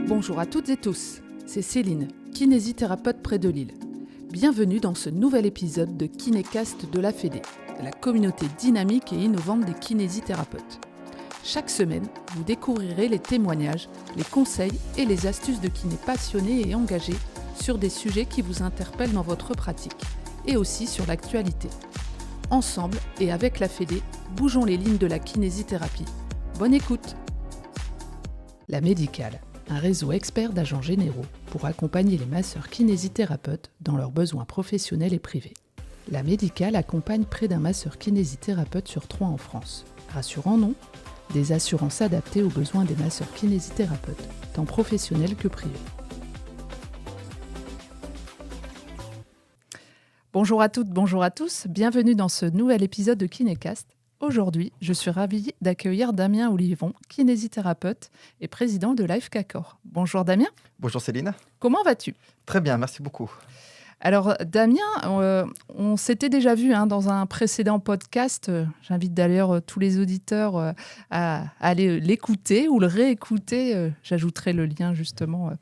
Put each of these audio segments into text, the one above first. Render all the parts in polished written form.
Bonjour à toutes et tous, c'est Céline, kinésithérapeute près de Lille. Bienvenue dans ce nouvel épisode de Kinécast de la Fédé, la communauté dynamique et innovante des kinésithérapeutes. Chaque semaine, vous découvrirez les témoignages, les conseils et les astuces de kinés passionnés et engagés sur des sujets qui vous interpellent dans votre pratique et aussi sur l'actualité. Ensemble et avec la Fédé, bougeons les lignes de la kinésithérapie. Bonne écoute! La Médicale, un réseau expert d'agents généraux pour accompagner les masseurs kinésithérapeutes dans leurs besoins professionnels et privés. La Médicale accompagne près d'un masseur kinésithérapeute sur 3 en France. Rassurant, non ? Des assurances adaptées aux besoins des masseurs kinésithérapeutes, tant professionnels que privés. Bonjour à toutes, bonjour à tous, bienvenue dans ce nouvel épisode de Kinécast. Aujourd'hui, je suis ravie d'accueillir Damien Olivon, kinésithérapeute et président de l'AFCACOR. Bonjour Damien. Bonjour Céline. Comment vas-tu ? Très bien, merci beaucoup. Alors Damien, on s'était déjà vu dans un précédent podcast. J'invite d'ailleurs tous les auditeurs à aller l'écouter ou le réécouter. J'ajouterai le lien justement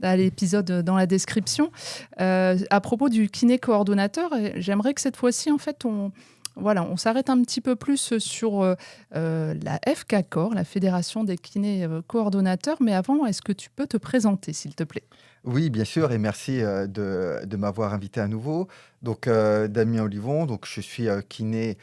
à l'épisode dans la description. À propos du kiné coordonnateur, j'aimerais que cette fois-ci, en fait, on s'arrête un petit peu plus sur la FCACOR, la Fédération des kinés coordonnateurs. Mais avant, est-ce que tu peux te présenter, s'il te plaît ? Oui, bien sûr, et merci de m'avoir invité à nouveau. Donc, Damien Olivon, donc, je suis kiné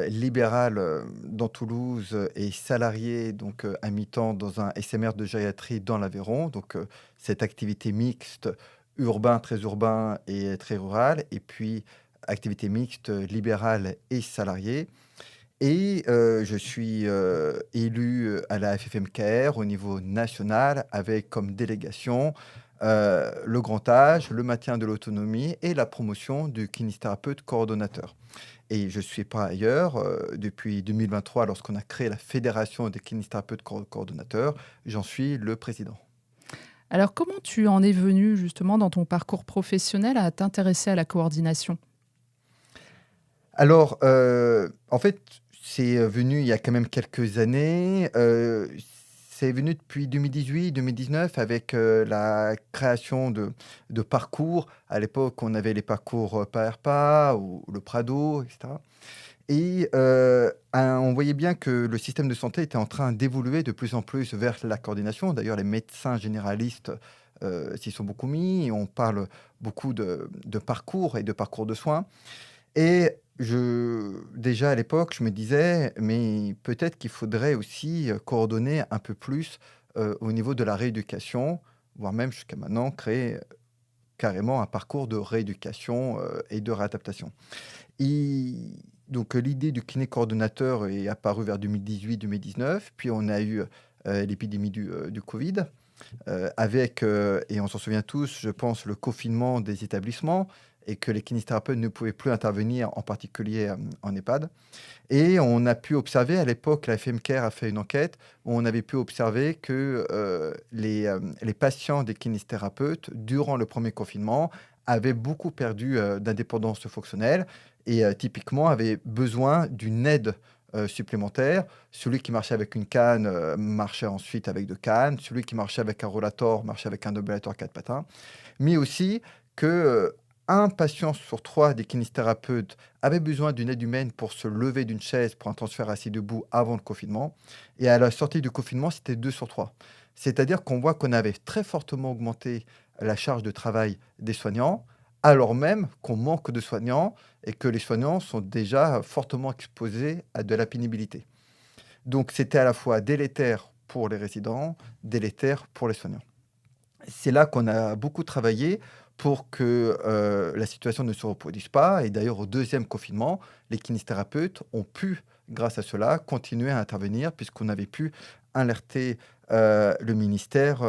libéral dans Toulouse et salarié donc, à mi-temps dans un SMR de gériatrie dans l'Aveyron. Donc, cette activité mixte, urbain, très urbain et très rural. Et puis, activité mixte, libérale et salarié. Et je suis élu à la FFMKR au niveau national avec comme délégation le grand âge, le maintien de l'autonomie et la promotion du kinésithérapeute coordonnateur. Et je suis par ailleurs, depuis 2023, lorsqu'on a créé la Fédération des kinésithérapeutes coordonnateurs, j'en suis le président. Alors, comment tu en es venu justement dans ton parcours professionnel à t'intéresser à la coordination ? Alors, en fait, c'est venu il y a quand même quelques années. C'est venu depuis 2018-2019 avec la création de parcours. À l'époque, on avait les parcours pas RPA ou le Prado, etc. Et on voyait bien que le système de santé était en train d'évoluer de plus en plus vers la coordination. D'ailleurs, les médecins généralistes s'y sont beaucoup mis. On parle beaucoup de parcours et de parcours de soins. Et déjà à l'époque, je me disais, mais peut-être qu'il faudrait aussi coordonner un peu plus au niveau de la rééducation, voire même jusqu'à maintenant créer carrément un parcours de rééducation et de réadaptation. Et donc l'idée du kiné coordonnateur est apparue vers 2018-2019, puis on a eu l'épidémie du Covid, avec, et on s'en souvient tous, je pense, le confinement des établissements, et que les kinésithérapeutes ne pouvaient plus intervenir, en particulier en EHPAD. Et on a pu observer, à l'époque, la FMCare a fait une enquête, où on avait pu observer que les patients des kinésithérapeutes, durant le premier confinement, avaient beaucoup perdu d'indépendance fonctionnelle et typiquement avaient besoin d'une aide supplémentaire. Celui qui marchait avec une canne marchait ensuite avec 2 cannes. Celui qui marchait avec un rollator marchait avec un déambulateur 4 patins. Mais aussi que un patient sur 3 des kinésithérapeutes avait besoin d'une aide humaine pour se lever d'une chaise pour un transfert assis debout avant le confinement. Et à la sortie du confinement, c'était 2 sur 3. C'est-à-dire qu'on voit qu'on avait très fortement augmenté la charge de travail des soignants, alors même qu'on manque de soignants et que les soignants sont déjà fortement exposés à de la pénibilité. Donc c'était à la fois délétère pour les résidents, délétère pour les soignants. C'est là qu'on a beaucoup travaillé pour que la situation ne se reproduise pas. Et d'ailleurs, au 2e confinement, les kinésithérapeutes ont pu, grâce à cela, continuer à intervenir puisqu'on avait pu alerter le ministère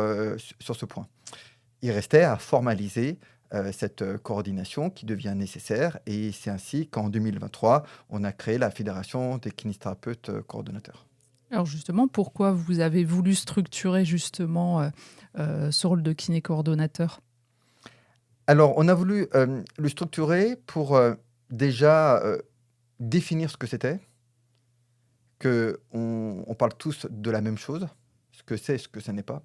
sur ce point. Il restait à formaliser cette coordination qui devient nécessaire. Et c'est ainsi qu'en 2023, on a créé la Fédération des kinésithérapeutes coordonnateurs. Alors justement, pourquoi vous avez voulu structurer justement ce rôle de kiné coordonnateur ? Alors, on a voulu le structurer pour déjà définir ce que c'était, qu'on parle tous de la même chose, ce que c'est, ce que ça n'est pas.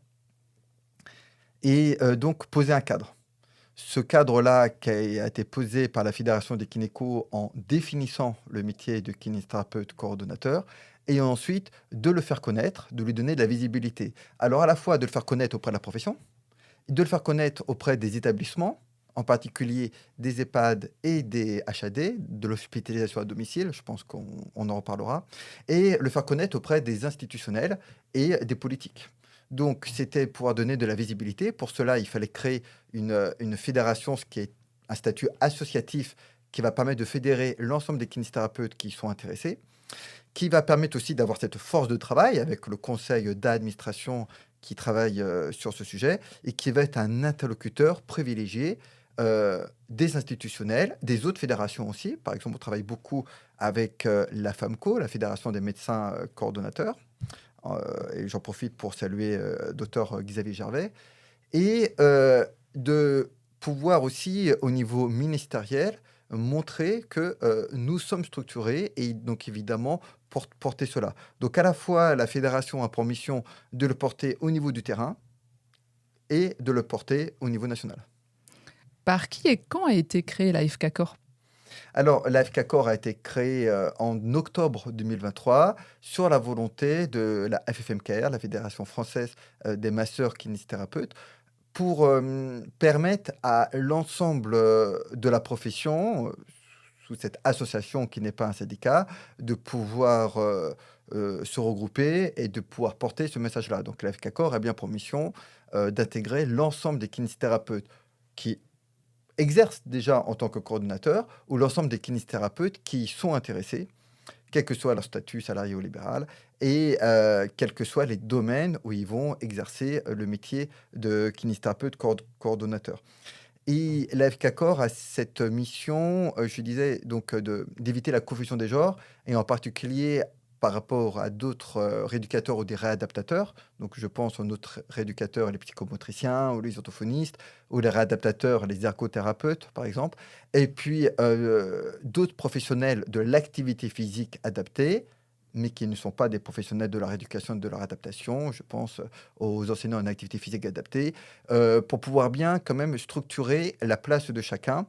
et donc poser un cadre. Ce cadre-là qui a été posé par la Fédération des kinécos en définissant le métier de kinésithérapeute coordonnateur et ensuite de le faire connaître, de lui donner de la visibilité. Alors à la fois de le faire connaître auprès de la profession, de le faire connaître auprès des établissements, en particulier des EHPAD et des HAD, de l'hospitalisation à domicile, je pense qu'on en reparlera, et le faire connaître auprès des institutionnels et des politiques. Donc, c'était pouvoir donner de la visibilité. Pour cela, il fallait créer une fédération, ce qui est un statut associatif qui va permettre de fédérer l'ensemble des kinésithérapeutes qui sont intéressés, qui va permettre aussi d'avoir cette force de travail avec le conseil d'administration qui travaille sur ce sujet et qui va être un interlocuteur privilégié des institutionnels, des autres fédérations aussi. Par exemple, on travaille beaucoup avec la FAMCO, la Fédération des médecins coordonnateurs. Et j'en profite pour saluer Dr Xavier Gervais. Et de pouvoir aussi, au niveau ministériel, montrer que nous sommes structurés et donc évidemment porter cela. Donc à la fois, la fédération a pour mission de le porter au niveau du terrain et de le porter au niveau national. Par qui et quand a été créée la FK Corp? Alors, la FK Corp a été créée en octobre 2023 sur la volonté de la FFMKR, la Fédération française des masseurs kinésithérapeutes, pour permettre à l'ensemble de la profession, sous cette association qui n'est pas un syndicat, de pouvoir se regrouper et de pouvoir porter ce message-là. Donc la FK Corp a bien pour mission d'intégrer l'ensemble des kinésithérapeutes qui exercent déjà en tant que coordonnateur ou l'ensemble des kinésithérapeutes qui y sont intéressés, quel que soit leur statut salarié ou libéral, et quels que soient les domaines où ils vont exercer le métier de kinésithérapeute coordonnateur. Et la FK Corp a cette mission, je disais, donc d'éviter la confusion des genres, et en particulier par rapport à d'autres rééducateurs ou des réadaptateurs. Donc je pense aux autres rééducateurs, les psychomotriciens, ou les orthophonistes, ou les réadaptateurs, les ergothérapeutes, par exemple. Et puis d'autres professionnels de l'activité physique adaptée, mais qui ne sont pas des professionnels de la rééducation et de leur adaptation. Je pense aux enseignants en activité physique adaptée, pour pouvoir bien quand même structurer la place de chacun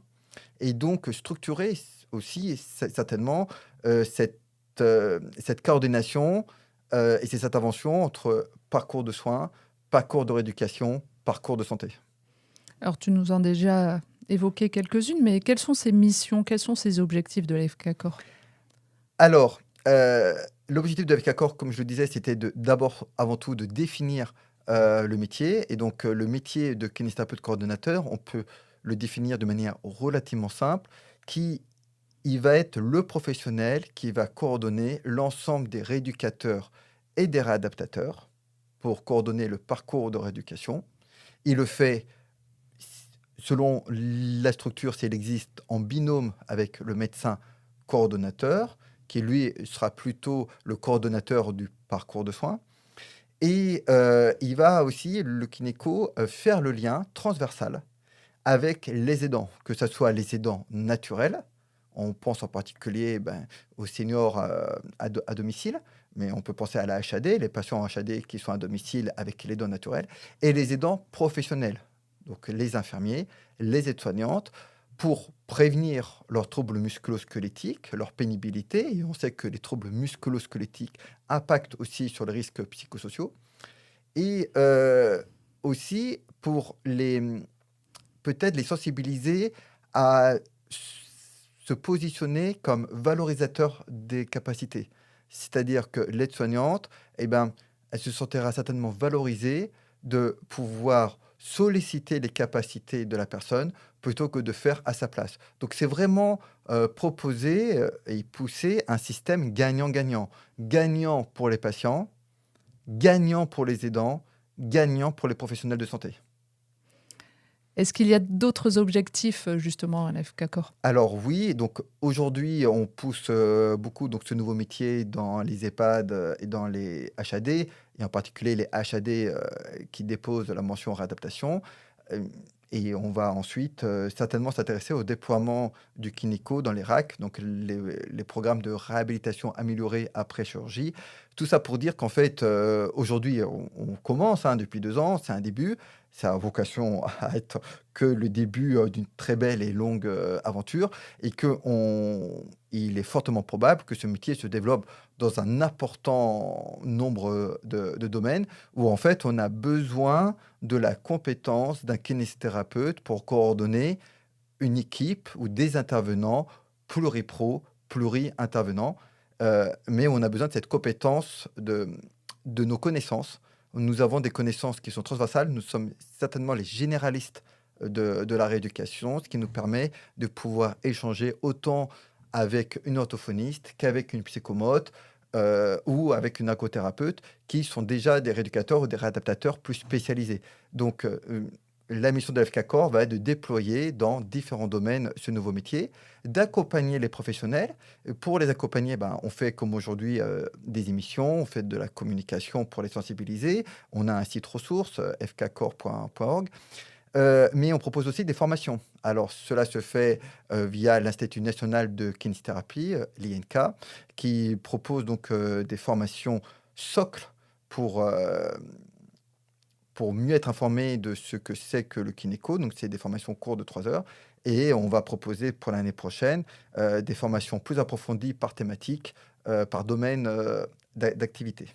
et donc structurer aussi certainement cette coordination et ces interventions entre parcours de soins, parcours de rééducation, parcours de santé. Alors, tu nous en as déjà évoqué quelques-unes, mais quelles sont ces missions, quels sont ces objectifs de la FK Corp? Alors, l'objectif de FK Corp, comme je le disais, c'était d'abord, avant tout, de définir le métier. Et donc, le métier de kinésithérapeute coordonnateur, on peut le définir de manière relativement simple, qui il va être le professionnel qui va coordonner l'ensemble des rééducateurs et des réadaptateurs pour coordonner le parcours de rééducation. Il le fait selon la structure, si elle existe, en binôme avec le médecin coordonnateur, qui lui sera plutôt le coordonnateur du parcours de soins. Et il va aussi, le kinéco, faire le lien transversal avec les aidants, que ce soit les aidants naturels. On pense en particulier aux seniors à domicile, mais on peut penser à la HAD, les patients en HAD qui sont à domicile avec les aidants naturels, et les aidants professionnels, donc les infirmiers, les aides-soignantes, pour prévenir leurs troubles musculo-squelettiques, leur pénibilité. Et on sait que les troubles musculo-squelettiques impactent aussi sur les risques psychosociaux. Et aussi pour peut-être les sensibiliser à se positionner comme valorisateur des capacités. C'est-à-dire que l'aide-soignante, elle se sentira certainement valorisée de pouvoir solliciter les capacités de la personne plutôt que de faire à sa place. Donc c'est vraiment proposer et pousser un système gagnant-gagnant. Gagnant pour les patients, gagnant pour les aidants, gagnant pour les professionnels de santé. Est-ce qu'il y a d'autres objectifs, justement, à la FK Corp? Alors oui, donc aujourd'hui, on pousse beaucoup donc, ce nouveau métier dans les EHPAD et dans les HAD, et en particulier les HAD qui déposent la mention réadaptation. Euh, Et on va ensuite certainement s'intéresser au déploiement du Kinéco dans les RAC, donc les programmes de réhabilitation améliorée après chirurgie. Tout ça pour dire qu'en fait, aujourd'hui, on commence depuis 2 ans, c'est un début. Ça a vocation à être que le début d'une très belle et longue aventure et il est fortement probable que ce métier se développe dans un important nombre de domaines où en fait on a besoin de la compétence d'un kinésithérapeute pour coordonner une équipe ou des intervenants pluripro, pluri-intervenants. Mais on a besoin de cette compétence de nos connaissances. Nous avons des connaissances qui sont transversales. Nous sommes certainement les généralistes de la rééducation, ce qui nous permet de pouvoir échanger autant avec une orthophoniste qu'avec une psychomote ou avec une ergothérapeute qui sont déjà des rééducateurs ou des réadaptateurs plus spécialisés. Donc, la mission de FK Core va être de déployer dans différents domaines ce nouveau métier, d'accompagner les professionnels. Pour les accompagner, on fait comme aujourd'hui des émissions, on fait de la communication pour les sensibiliser. On a un site ressource, fkcore.org. Mais on propose aussi des formations. Alors, cela se fait via l'Institut national de kinésithérapie, l'INK, qui propose donc des formations socles pour, euh, pour mieux être informé de ce que c'est que le kinéco. Donc, c'est des formations courtes de 3 heures. Et on va proposer pour l'année prochaine des formations plus approfondies par thématique, par domaine d'activité.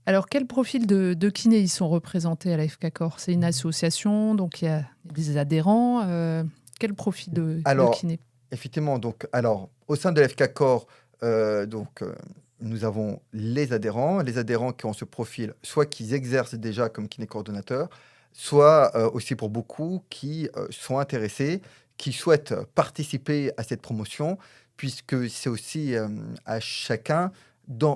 Alors, quel profil de kinés ils sont représentés à la FK Corps? C'est une association, donc il y a des adhérents. Quel profil de Alors, kiné? effectivement, donc, alors, au sein de l'FK Core, nous avons les adhérents qui ont ce profil, soit qu'ils exercent déjà comme kiné coordonnateur, soit aussi pour beaucoup qui sont intéressés, qui souhaitent participer à cette promotion, puisque c'est aussi à chacun,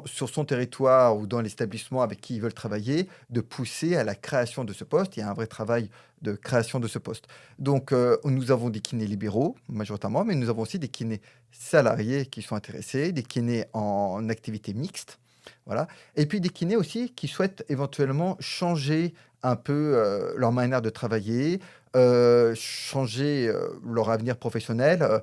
sur son territoire ou dans l'établissement avec qui ils veulent travailler, de pousser à la création de ce poste. Il y a un vrai travail de création de ce poste. Donc, nous avons des kinés libéraux, majoritairement, mais nous avons aussi des kinés salariés qui sont intéressés, des kinés en activité mixte, voilà. Et puis des kinés aussi qui souhaitent éventuellement changer un peu leur manière de travailler, changer leur avenir professionnel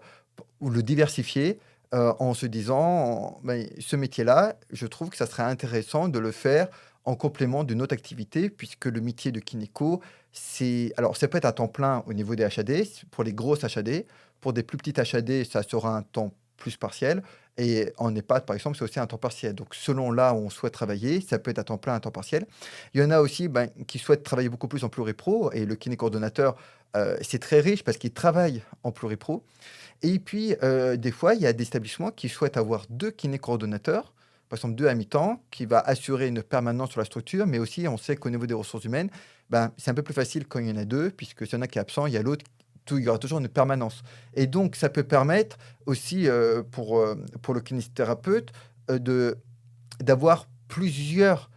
ou le diversifier en se disant, ben, ce métier-là, je trouve que ça serait intéressant de le faire en complément d'une autre activité, puisque le métier de kinéco, alors ça peut être à temps plein au niveau des HAD, pour les grosses HAD. Pour des plus petites HAD, ça sera un temps plus partiel. Et en EHPAD, par exemple, c'est aussi un temps partiel. Donc, selon là où on souhaite travailler, ça peut être à temps plein, à temps partiel. Il y en a aussi qui souhaitent travailler beaucoup plus en pluripro. Et le kiné coordonnateur, c'est très riche parce qu'il travaille en pluripro. Et puis, des fois, il y a des établissements qui souhaitent avoir 2 kinés coordonnateurs, par exemple 2 à mi-temps, qui va assurer une permanence sur la structure, mais aussi on sait qu'au niveau des ressources humaines, c'est un peu plus facile quand il y en a 2, puisque s'il y en a qui est absent, il y a l'autre, il y aura toujours une permanence. Et donc, ça peut permettre aussi pour le kinésithérapeute d'avoir plusieurs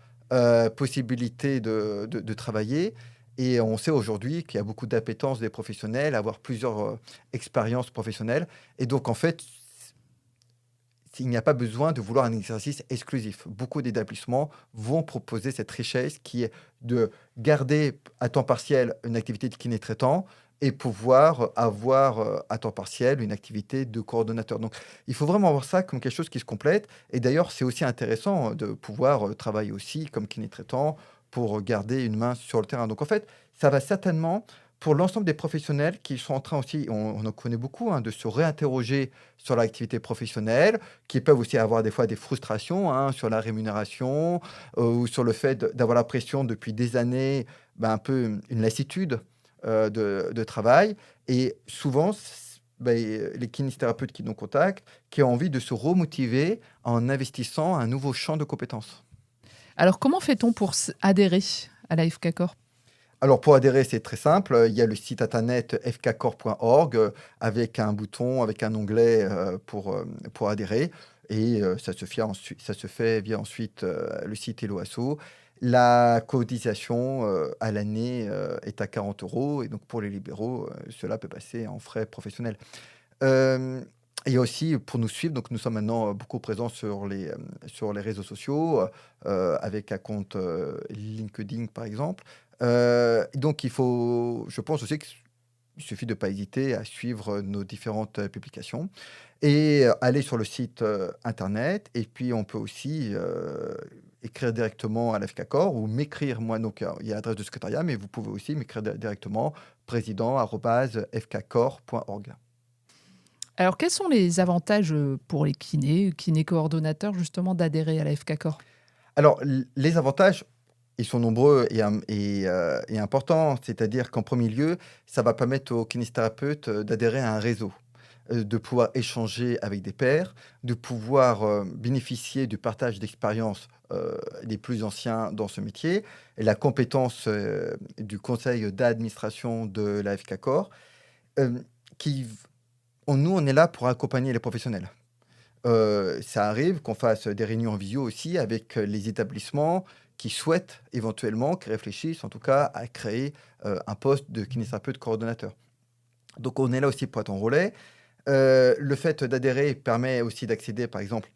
possibilités de travailler. Et on sait aujourd'hui qu'il y a beaucoup d'appétence des professionnels à avoir plusieurs expériences professionnelles. Et donc, en fait, il n'y a pas besoin de vouloir un exercice exclusif. Beaucoup d'établissements vont proposer cette richesse qui est de garder à temps partiel une activité de kiné traitant et pouvoir avoir à temps partiel une activité de coordonnateur. Donc, il faut vraiment voir ça comme quelque chose qui se complète. Et d'ailleurs, c'est aussi intéressant de pouvoir travailler aussi comme kiné traitant pour garder une main sur le terrain. Donc, en fait, ça va certainement pour l'ensemble des professionnels qui sont en train aussi, on en connaît beaucoup, de se réinterroger sur l'activité professionnelle, qui peuvent aussi avoir des fois des frustrations sur la rémunération ou sur le fait d'avoir la pression depuis des années, un peu une lassitude de travail. Et souvent, les kinésithérapeutes qui nous contactent, qui ont envie de se remotiver en investissant un nouveau champ de compétences. Alors, comment fait-on pour adhérer à la FK Corps? Alors pour adhérer, c'est très simple. Il y a le site internet fkcore.org avec un bouton, avec un onglet pour adhérer. Et ça se fait via ensuite le site Helloasso. La cotisation à l'année est à 40 euros. Et donc pour les libéraux, cela peut passer en frais professionnels. Euh, et aussi pour nous suivre, donc nous sommes maintenant beaucoup présents sur les réseaux sociaux, avec un compte LinkedIn par exemple. Donc je pense aussi qu'il suffit de ne pas hésiter à suivre nos différentes publications et aller sur le site internet. Et puis, on peut aussi écrire directement à l'FKCOR ou m'écrire, moi, donc il y a l'adresse de secrétariat, mais vous pouvez aussi m'écrire directement président@fkcor.org. Alors, quels sont les avantages pour les kinés coordonnateurs, justement, d'adhérer à la FKCOR? Alors, les avantages, ils sont nombreux et importants. C'est-à-dire qu'en premier lieu, ça va permettre aux kinésithérapeutes d'adhérer à un réseau, de pouvoir échanger avec des pairs, de pouvoir bénéficier du partage d'expériences des plus anciens dans ce métier, et la compétence du conseil d'administration de la FKCOR, euh, qui, nous, on est là pour accompagner les professionnels. Ça arrive qu'on fasse des réunions en visio aussi avec les établissements qui souhaitent éventuellement, qui réfléchissent en tout cas à créer un poste de kinésithérapeute coordonnateur. Donc on est là aussi pour être en relais. Le fait d'adhérer permet aussi d'accéder par exemple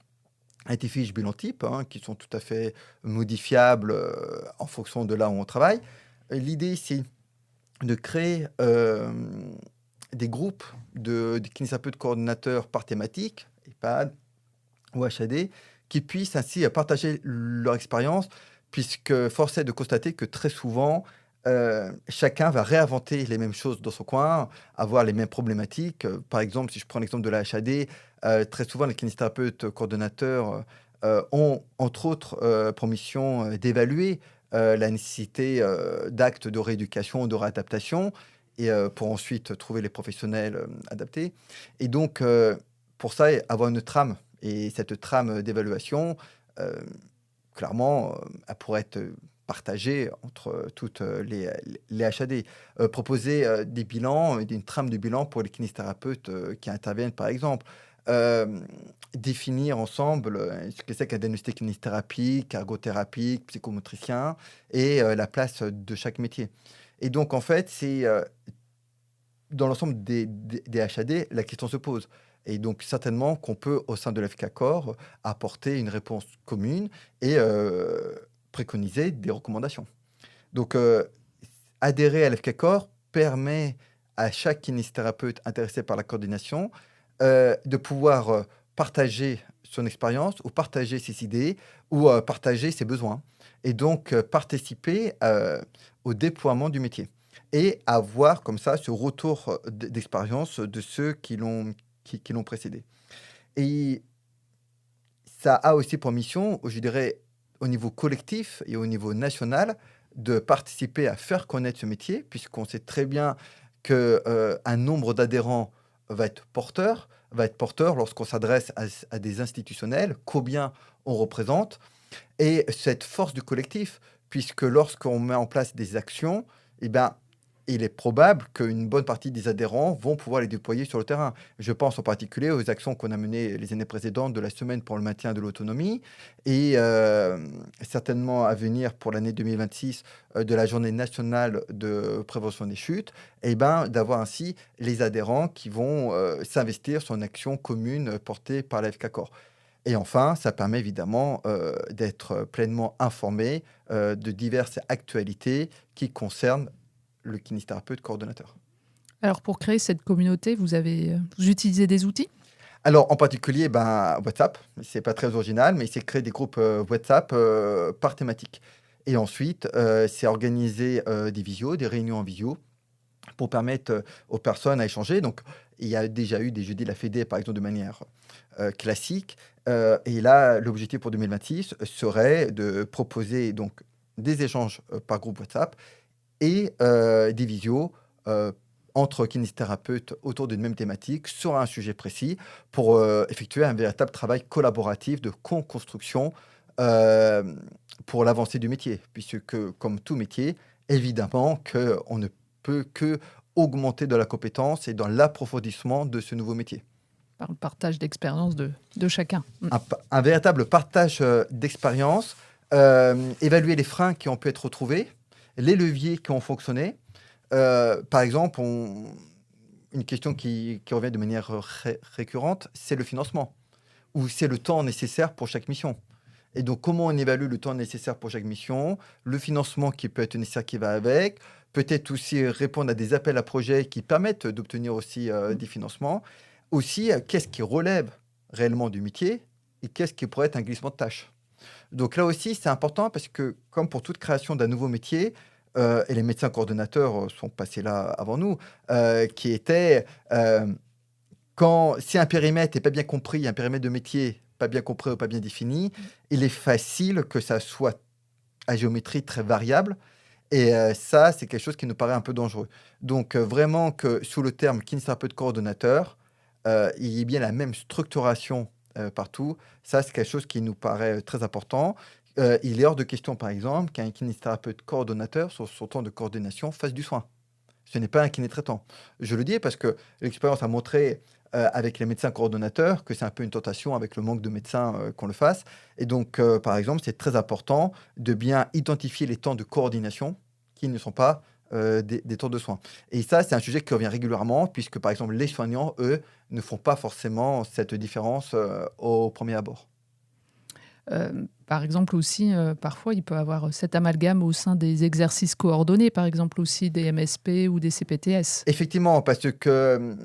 à des fiches bilan type qui sont tout à fait modifiables en fonction de là où on travaille. L'idée c'est de créer des groupes de kinésithérapeutes coordonnateurs par thématique, EHPAD, ou HAD, qui puissent ainsi partager leur expérience, puisque force est de constater que très souvent, chacun va réinventer les mêmes choses dans son coin, avoir les mêmes problématiques. Par exemple, si je prends l'exemple de la HAD, très souvent les kinésithérapeutes coordonnateurs ont entre autres pour mission d'évaluer la nécessité d'actes de rééducation, de réadaptation, et pour ensuite trouver les professionnels adaptés. Et donc, pour ça, avoir une trame. Et cette trame d'évaluation, euh, clairement, elle pourrait être partagée entre toutes les HAD. Proposer des bilans, une trame de bilan pour les kinésithérapeutes qui interviennent, par exemple. Euh, Définir ensemble ce que c'est qu'un diagnostic kinésithérapie, ergothérapie, psychomotricien, et la place de chaque métier. Et donc, en fait, c'est dans l'ensemble des HAD, la question se pose. Et donc, certainement qu'on peut, au sein de l'FKCOR, apporter une réponse commune et préconiser des recommandations. Donc, adhérer à l'FKCOR permet à chaque kinésithérapeute intéressé par la coordination de pouvoir partager son expérience ou partager ses idées ou partager ses besoins. Et donc, participer au déploiement du métier et avoir comme ça ce retour d'expérience de ceux qui l'ont précédé. Et ça a aussi pour mission, je dirais, au niveau collectif et au niveau national, de participer à faire connaître ce métier, puisqu'on sait très bien qu'un nombre d'adhérents va être porteur lorsqu'on s'adresse à des institutionnels, combien on représente, et cette force du collectif, puisque lorsqu'on met en place des actions, eh ben, il est probable qu'une bonne partie des adhérents vont pouvoir les déployer sur le terrain. Je pense en particulier aux actions qu'on a menées les années précédentes de la semaine pour le maintien de l'autonomie et certainement à venir pour l'année 2026 de la journée nationale de prévention des chutes, et ben, d'avoir ainsi les adhérents qui vont s'investir sur une action commune portée par la FKCOR. Et enfin, ça permet évidemment d'être pleinement informé de diverses actualités qui concernent le kinésithérapeute coordonnateur. Alors, pour créer cette communauté, vous utilisez des outils? Alors, en particulier, WhatsApp, c'est pas très original, mais c'est créer des groupes WhatsApp par thématique. Et ensuite, c'est organiser des visios, des réunions en visio, pour permettre aux personnes à échanger. Donc, il y a déjà eu des jeudis de la Fédé, par exemple, de manière classique. Et là, l'objectif pour 2026 serait de proposer donc des échanges par groupe WhatsApp et des visios entre kinésithérapeutes autour d'une même thématique sur un sujet précis pour effectuer un véritable travail collaboratif de co-construction euh, pour l'avancée du métier. Puisque, comme tout métier, évidemment qu'on ne peut que augmenter de la compétence et dans l'approfondissement de ce nouveau métier. Par le partage d'expérience de chacun. Un véritable partage d'expérience, évaluer les freins qui ont pu être retrouvés, les leviers qui ont fonctionné. Par exemple, une question qui revient de manière récurrente, c'est le financement, ou c'est le temps nécessaire pour chaque mission. Et donc, comment on évalue le temps nécessaire pour chaque mission, le financement qui peut être nécessaire qui va avec, peut-être aussi répondre à des appels à projets qui permettent d'obtenir aussi des financements. Aussi, qu'est-ce qui relève réellement du métier et qu'est-ce qui pourrait être un glissement de tâches. Donc là aussi, c'est important parce que, comme pour toute création d'un nouveau métier, et les médecins coordonnateurs sont passés là avant nous, qui étaient, quand si un périmètre n'est pas bien compris, un périmètre de métier pas bien compris ou pas bien défini, il est facile que ça soit à géométrie très variable et ça, c'est quelque chose qui nous paraît un peu dangereux. Donc vraiment que sous le terme kinésithérapeute coordonnateur, il y ait bien la même structuration, partout. Ça, c'est quelque chose qui nous paraît, très important. Il est hors de question, par exemple, qu'un kinésithérapeute coordonnateur, sur son temps de coordination, fasse du soin. Ce n'est pas un kiné traitant. Je le dis parce que l'expérience a montré, avec les médecins coordonnateurs, que c'est un peu une tentation avec le manque de médecins, qu'on le fasse. Et donc, par exemple, c'est très important de bien identifier les temps de coordination qui ne sont pas, des temps de soins. Et ça, c'est un sujet qui revient régulièrement puisque, par exemple, les soignants, eux, ne font pas forcément cette différence, au premier abord. Par exemple aussi, parfois, il peut avoir cet amalgame au sein des exercices coordonnés, par exemple aussi des MSP ou des CPTS. Effectivement, parce que,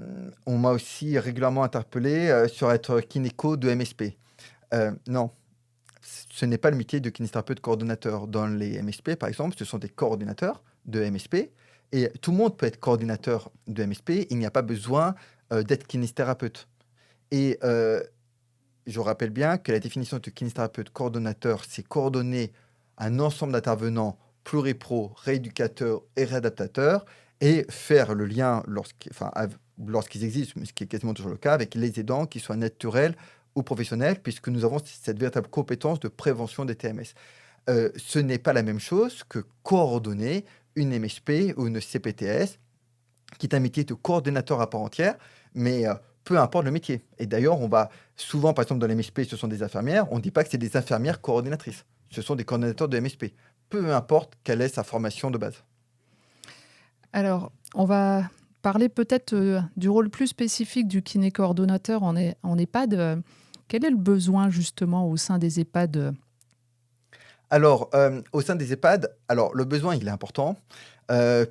on m'a aussi régulièrement interpellé, sur être gynéco de MSP. Non, ce n'est pas le métier de kinésithérapeute coordonnateur. Dans les MSP, par exemple, ce sont des coordinateurs de MSP et tout le monde peut être coordinateur de MSP. Il n'y a pas besoin, d'être kinésithérapeute et je rappelle bien que la définition de kinésithérapeute coordonnateur, c'est coordonner un ensemble d'intervenants pluripro, rééducateurs et réadaptateurs et faire le lien lorsqu'ils existent, mais ce qui est quasiment toujours le cas, avec les aidants, qu'ils soient naturels ou professionnels, puisque nous avons cette véritable compétence de prévention des TMS. Ce n'est pas la même chose que coordonner une MSP ou une CPTS qui est un métier de coordinateur à part entière, mais peu importe le métier. Et d'ailleurs, on va souvent, par exemple, dans les MSP, ce sont des infirmières, on ne dit pas que c'est des infirmières coordinatrices. Ce sont des coordinateurs de MSP. Peu importe quelle est sa formation de base. Alors, on va parler peut-être du rôle plus spécifique du kiné coordonnateur en EHPAD. Quel est le besoin justement au sein des EHPAD? Alors, au sein des EHPAD, alors le besoin, il est important,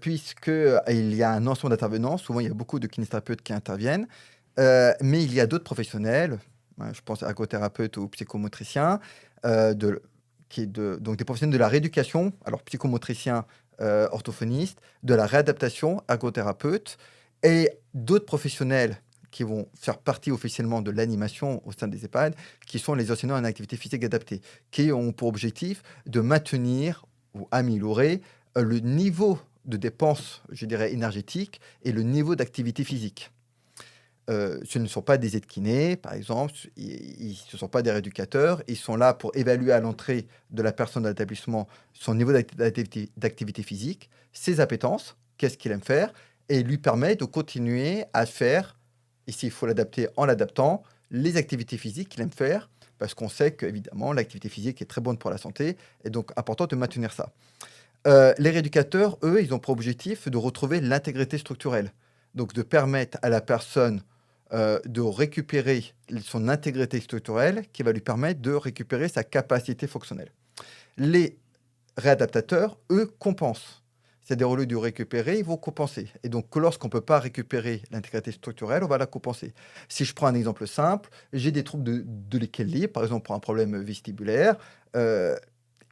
puisque, il y a un ensemble d'intervenants. Souvent, il y a beaucoup de kinésithérapeutes qui interviennent, mais il y a d'autres professionnels, je pense à ergothérapeutes ou psychomotriciens, de donc des professionnels de la rééducation, alors psychomotriciens, orthophonistes, de la réadaptation, ergothérapeutes et d'autres professionnels qui vont faire partie officiellement de l'animation au sein des EHPAD, qui sont les enseignants en activité physique adaptée, qui ont pour objectif de maintenir ou améliorer, le niveau de dépenses, je dirais, énergétiques et le niveau d'activité physique. Ce ne sont pas des aides-kinés, par exemple, ce ne sont pas des rééducateurs. Ils sont là pour évaluer à l'entrée de la personne dans l'établissement son niveau d'activité physique, ses appétences, qu'est-ce qu'il aime faire, et lui permet de continuer à faire, ici il faut l'adapter en l'adaptant, les activités physiques qu'il aime faire, parce qu'on sait qu'évidemment l'activité physique est très bonne pour la santé, et donc important de maintenir ça. Les rééducateurs, eux, ils ont pour objectif de retrouver l'intégrité structurelle. Donc de permettre à la personne, de récupérer son intégrité structurelle qui va lui permettre de récupérer sa capacité fonctionnelle. Les réadaptateurs, eux, compensent. C'est-à-dire au lieu de récupérer, ils vont compenser. Et donc que lorsqu'on ne peut pas récupérer l'intégrité structurelle, on va la compenser. Si je prends un exemple simple, j'ai des troubles de l'équilibre, par exemple pour un problème vestibulaire,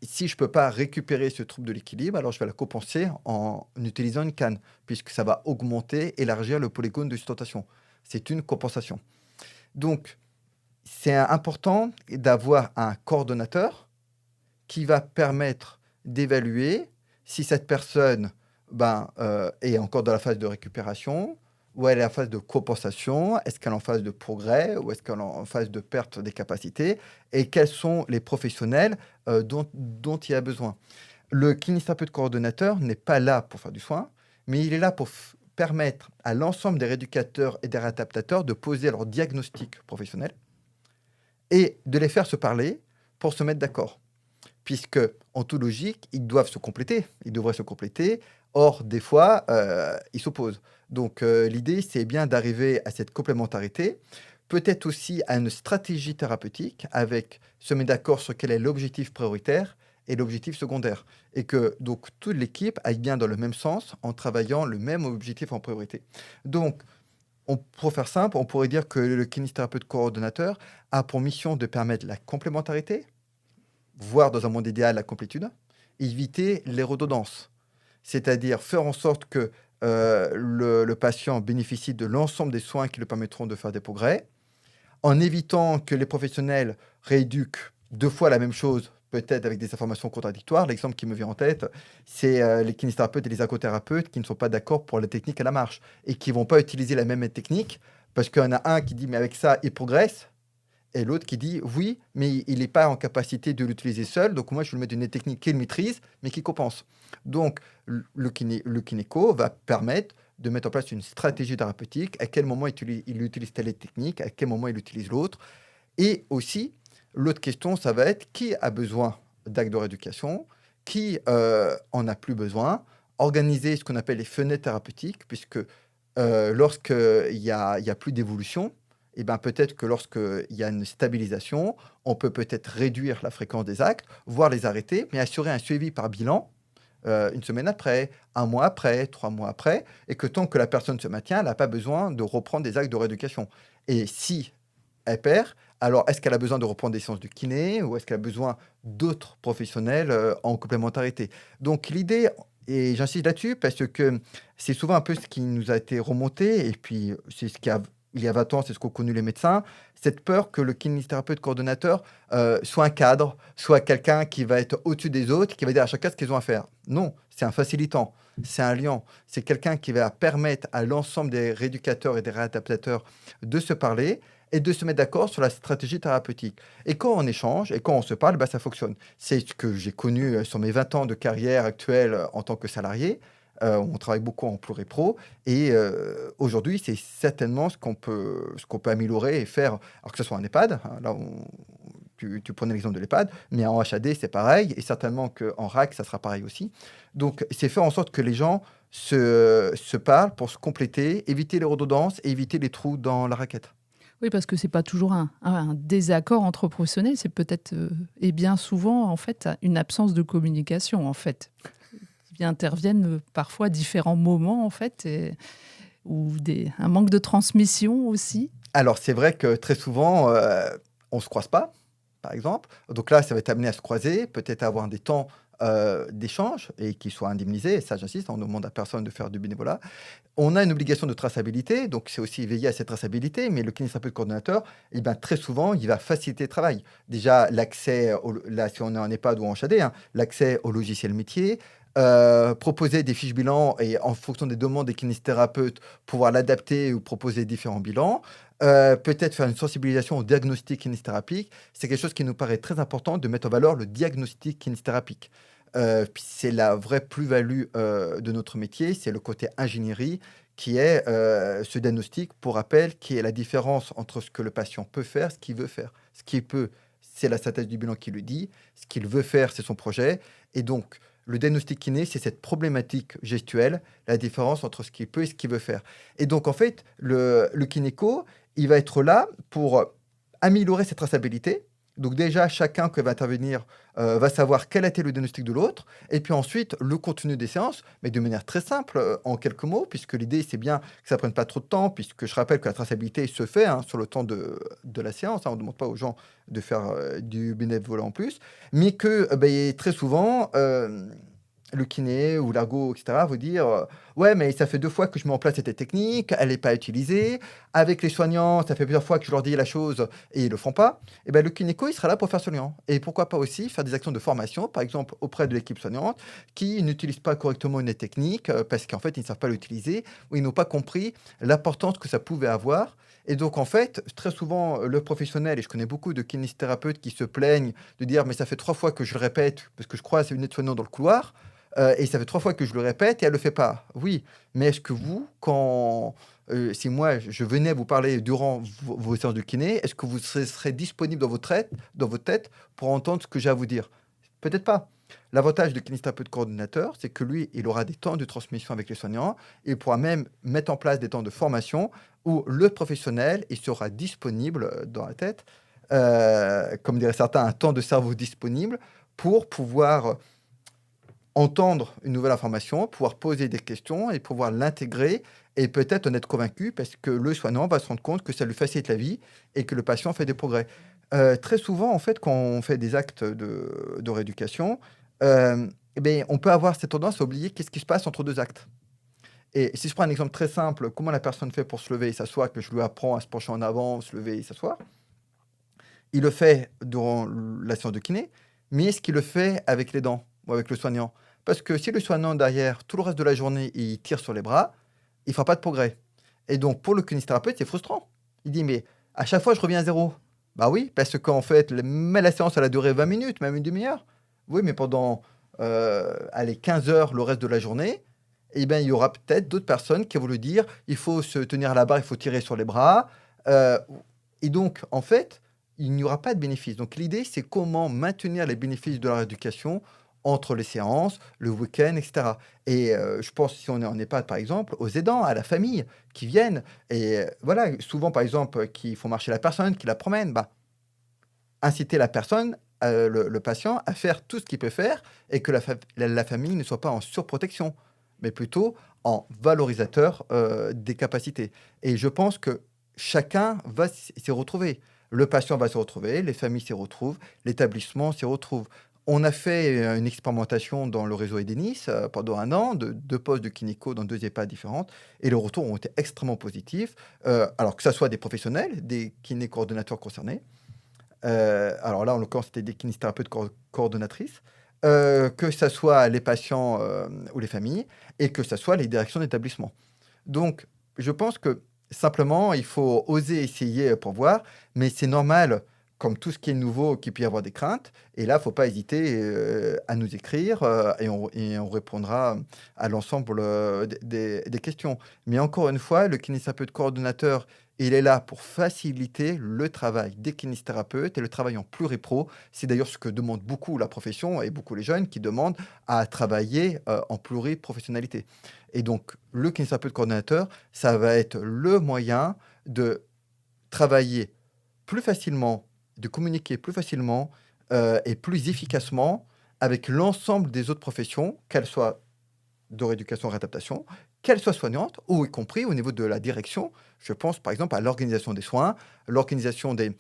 si je ne peux pas récupérer ce trouble de l'équilibre, alors je vais la compenser en utilisant une canne, puisque ça va augmenter, élargir le polygone de sustentation. C'est une compensation. Donc, c'est important d'avoir un coordonnateur qui va permettre d'évaluer si cette personne est encore dans la phase de récupération, ou elle est en phase de compensation, est-ce qu'elle est en phase de progrès, ou est-ce qu'elle est en phase de perte des capacités, et quels sont les professionnels dont il y a besoin. Le kinésithérapeute coordonnateur n'est pas là pour faire du soin, mais il est là pour permettre à l'ensemble des rééducateurs et des réadaptateurs de poser leur diagnostic professionnel et de les faire se parler pour se mettre d'accord. Puisque, en toute logique, ils doivent se compléter, ils devraient se compléter. Or, des fois, ils s'opposent. Donc, l'idée, c'est bien d'arriver à cette complémentarité peut-être aussi à une stratégie thérapeutique avec se mettre d'accord sur quel est l'objectif prioritaire et l'objectif secondaire. Et que donc toute l'équipe aille bien dans le même sens en travaillant le même objectif en priorité. Donc, pour faire simple, on pourrait dire que le kinésithérapeute coordonnateur a pour mission de permettre la complémentarité, voire dans un monde idéal la complétude, éviter les redondances. C'est-à-dire faire en sorte que le patient bénéficie de l'ensemble des soins qui lui permettront de faire des progrès, en évitant que les professionnels rééduquent 2 fois la même chose, peut-être avec des informations contradictoires. L'exemple qui me vient en tête, c'est, les kinésithérapeutes et les ergothérapeutes qui ne sont pas d'accord pour la technique à la marche et qui vont pas utiliser la même technique parce qu'il y en a un qui dit: «Mais avec ça, il progresse» et l'autre qui dit: «Oui, mais il n'est pas en capacité de l'utiliser seul, donc moi je vais lui mettre une technique qu'il maîtrise, mais qui compense». Donc le kinéco va permettre de mettre en place une stratégie thérapeutique, à quel moment il utilise telle technique, à quel moment il utilise l'autre. Et aussi, l'autre question, ça va être qui a besoin d'actes de rééducation, qui en a plus besoin, organiser ce qu'on appelle les fenêtres thérapeutiques, puisque lorsqu'il y a plus d'évolution, et ben peut-être que lorsqu'il y a une stabilisation, on peut peut-être réduire la fréquence des actes, voire les arrêter, mais assurer un suivi par bilan 1 semaine après, 1 mois après, 3 mois après, et que tant que la personne se maintient, elle n'a pas besoin de reprendre des actes de rééducation. Et si elle perd, alors est-ce qu'elle a besoin de reprendre des séances de kiné ou est-ce qu'elle a besoin d'autres professionnels en complémentarité? Donc l'idée, et j'insiste là-dessus parce que c'est souvent un peu ce qui nous a été remonté, et puis c'est ce qui a, il y a 20 ans, c'est ce qu'ont connu les médecins, cette peur que le kinésithérapeute coordonnateur soit un cadre, soit quelqu'un qui va être au-dessus des autres, qui va dire à chacun ce qu'ils ont à faire. Non, c'est un facilitant, c'est un liant, c'est quelqu'un qui va permettre à l'ensemble des rééducateurs et des réadaptateurs de se parler et de se mettre d'accord sur la stratégie thérapeutique. Et quand on échange et quand on se parle, bah, ça fonctionne. C'est ce que j'ai connu sur mes 20 ans de carrière actuelle en tant que salarié. On travaille beaucoup en pluri-pro et aujourd'hui, c'est certainement ce qu'on peut améliorer et faire, alors que ce soit en EHPAD, hein, là, tu prenais l'exemple de l'EHPAD, mais en HAD, c'est pareil, et certainement qu'en RAC, ça sera pareil aussi. Donc, c'est faire en sorte que les gens se parlent pour se compléter, éviter les redondances et éviter les trous dans la raquette. Oui, parce que c'est pas toujours un désaccord entre professionnels, c'est peut-être, et bien souvent, en fait, une absence de communication, en fait. Qui interviennent parfois à différents moments, en fait, ou un manque de transmission aussi. Alors, c'est vrai que très souvent, on ne se croise pas, par exemple. Donc là, ça va être amené à se croiser, peut-être à avoir des temps d'échange et qui soient indemnisés. Et ça, j'insiste, on ne demande à personne de faire du bénévolat. On a une obligation de traçabilité, donc c'est aussi veiller à cette traçabilité, mais le kinésithérapeute coordonnateur, eh ben, très souvent, il va faciliter le travail. Déjà, l'accès, là, si on est en EHPAD ou en CHAD, hein, l'accès au logiciel métier, proposer des fiches bilan et en fonction des demandes des kinésithérapeutes, pouvoir l'adapter ou proposer différents bilans. Peut-être faire une sensibilisation au diagnostic kinésithérapeutique. C'est quelque chose qui nous paraît très important de mettre en valeur le diagnostic kinésithérapeutique. Puis c'est la vraie plus-value de notre métier, c'est le côté ingénierie qui est ce diagnostic, pour rappel, qui est la différence entre ce que le patient peut faire, ce qu'il veut faire. Ce qu'il peut, c'est la synthèse du bilan qui le dit. Ce qu'il veut faire, c'est son projet. Et donc, le diagnostic kiné, c'est cette problématique gestuelle, la différence entre ce qu'il peut et ce qu'il veut faire. Et donc, en fait, le kinéco, il va être là pour améliorer cette traçabilité. Donc déjà, chacun qui va intervenir va savoir quel a été le diagnostic de l'autre, et puis ensuite le contenu des séances, mais de manière très simple, en quelques mots, puisque l'idée c'est bien que ça ne prenne pas trop de temps, puisque je rappelle que la traçabilité se fait sur le temps de la séance, hein. On ne demande pas aux gens de faire du bénévolat en plus, mais que très souvent, le kiné ou l'ergo, etc., vous dire ouais, mais ça fait 2 fois que je mets en place cette technique, elle n'est pas utilisée. Avec les soignants, ça fait plusieurs fois que je leur dis la chose et ils ne le font pas. Et ben, le kinéco, il sera là pour faire ce lien. Et pourquoi pas aussi faire des actions de formation, par exemple auprès de l'équipe soignante, qui n'utilise pas correctement une technique parce qu'en fait, ils ne savent pas l'utiliser ou ils n'ont pas compris l'importance que ça pouvait avoir. Et donc, en fait, très souvent, le professionnel, et je connais beaucoup de kinésithérapeutes qui se plaignent de dire mais ça fait 3 fois que je le répète parce que je croise une aide-soignante dans le couloir. Et ça fait 3 fois que je le répète et elle ne le fait pas. Oui, mais est-ce que vous, quand si moi je venais vous parler durant vos séances de kiné, est-ce que vous serez disponible dans votre tête pour entendre ce que j'ai à vous dire? Peut-être pas. L'avantage du kinésithérapeute coordonnateur, c'est que lui, il aura des temps de transmission avec les soignants. Il pourra même mettre en place des temps de formation où le professionnel, il sera disponible dans la tête, comme diraient certains, un temps de cerveau disponible pour pouvoir entendre une nouvelle information, pouvoir poser des questions et pouvoir l'intégrer et peut-être en être convaincu parce que le soignant va se rendre compte que ça lui facilite la vie et que le patient fait des progrès. Très souvent, en fait, quand on fait des actes de rééducation, eh ben, on peut avoir cette tendance à oublier qu'est-ce qui se passe entre deux actes. Et si je prends un exemple très simple, comment la personne fait pour se lever et s'asseoir, que je lui apprends à se pencher en avant, se lever et s'asseoir, il le fait durant la séance de kiné, mais est-ce qu'il le fait avec les dents ou avec le soignant? Parce que si le soignant derrière, tout le reste de la journée, il tire sur les bras, il ne fera pas de progrès. Et donc, pour le kinésithérapeute, c'est frustrant. Il dit, mais à chaque fois, je reviens à zéro. Bah oui, parce qu'en fait, mais la séance, elle a duré 20 minutes, même une demi-heure. Oui, mais pendant allez, 15 heures, le reste de la journée, eh ben, il y aura peut-être d'autres personnes qui vont lui dire, il faut se tenir à la barre, il faut tirer sur les bras. Euh, et donc, en fait, il n'y aura pas de bénéfice. Donc l'idée, c'est comment maintenir les bénéfices de la rééducation entre les séances, le week-end, etc. Et je pense, si on est en EHPAD, par exemple, aux aidants, à la famille qui viennent. Et voilà, souvent, par exemple, qui font marcher la personne, qui la promènent, bah, inciter la personne, le patient, à faire tout ce qu'il peut faire et que la famille ne soit pas en surprotection, mais plutôt en valorisateur des capacités. Et je pense que chacun va s'y retrouver. Le patient va se retrouver, les familles s'y retrouvent, l'établissement s'y retrouve. On a fait une expérimentation dans le réseau Edenis pendant 1 an, de 2 postes de kinéco dans 2 EHPAD différentes, et les retours ont été extrêmement positifs. Alors que ce soit des professionnels, des kiné-coordonnateurs concernés, alors là, en l'occurrence, c'était des kinésithérapeutes coordonnatrices, que ça soit les patients, ou les familles et que ça soit les directions d'établissement. Donc je pense que simplement, il faut oser essayer pour voir, mais c'est normal, comme tout ce qui est nouveau, qu'il puisse y avoir des craintes et là, il ne faut pas hésiter, à nous écrire, et on répondra à l'ensemble, des questions. Mais encore une fois, le kinésithérapeute coordonnateur, il est là pour faciliter le travail des kinésithérapeutes et le travail en pluripro. C'est d'ailleurs ce que demande beaucoup la profession et beaucoup les jeunes qui demandent à travailler, en pluriprofessionnalité. Et donc le kinésithérapeute coordonnateur, ça va être le moyen de travailler plus facilement, de communiquer plus facilement, et plus efficacement avec l'ensemble des autres professions, qu'elles soient de rééducation réadaptation, qu'elle soit soignante ou y compris au niveau de la direction. Je pense par exemple à l'organisation des soins, l'organisation des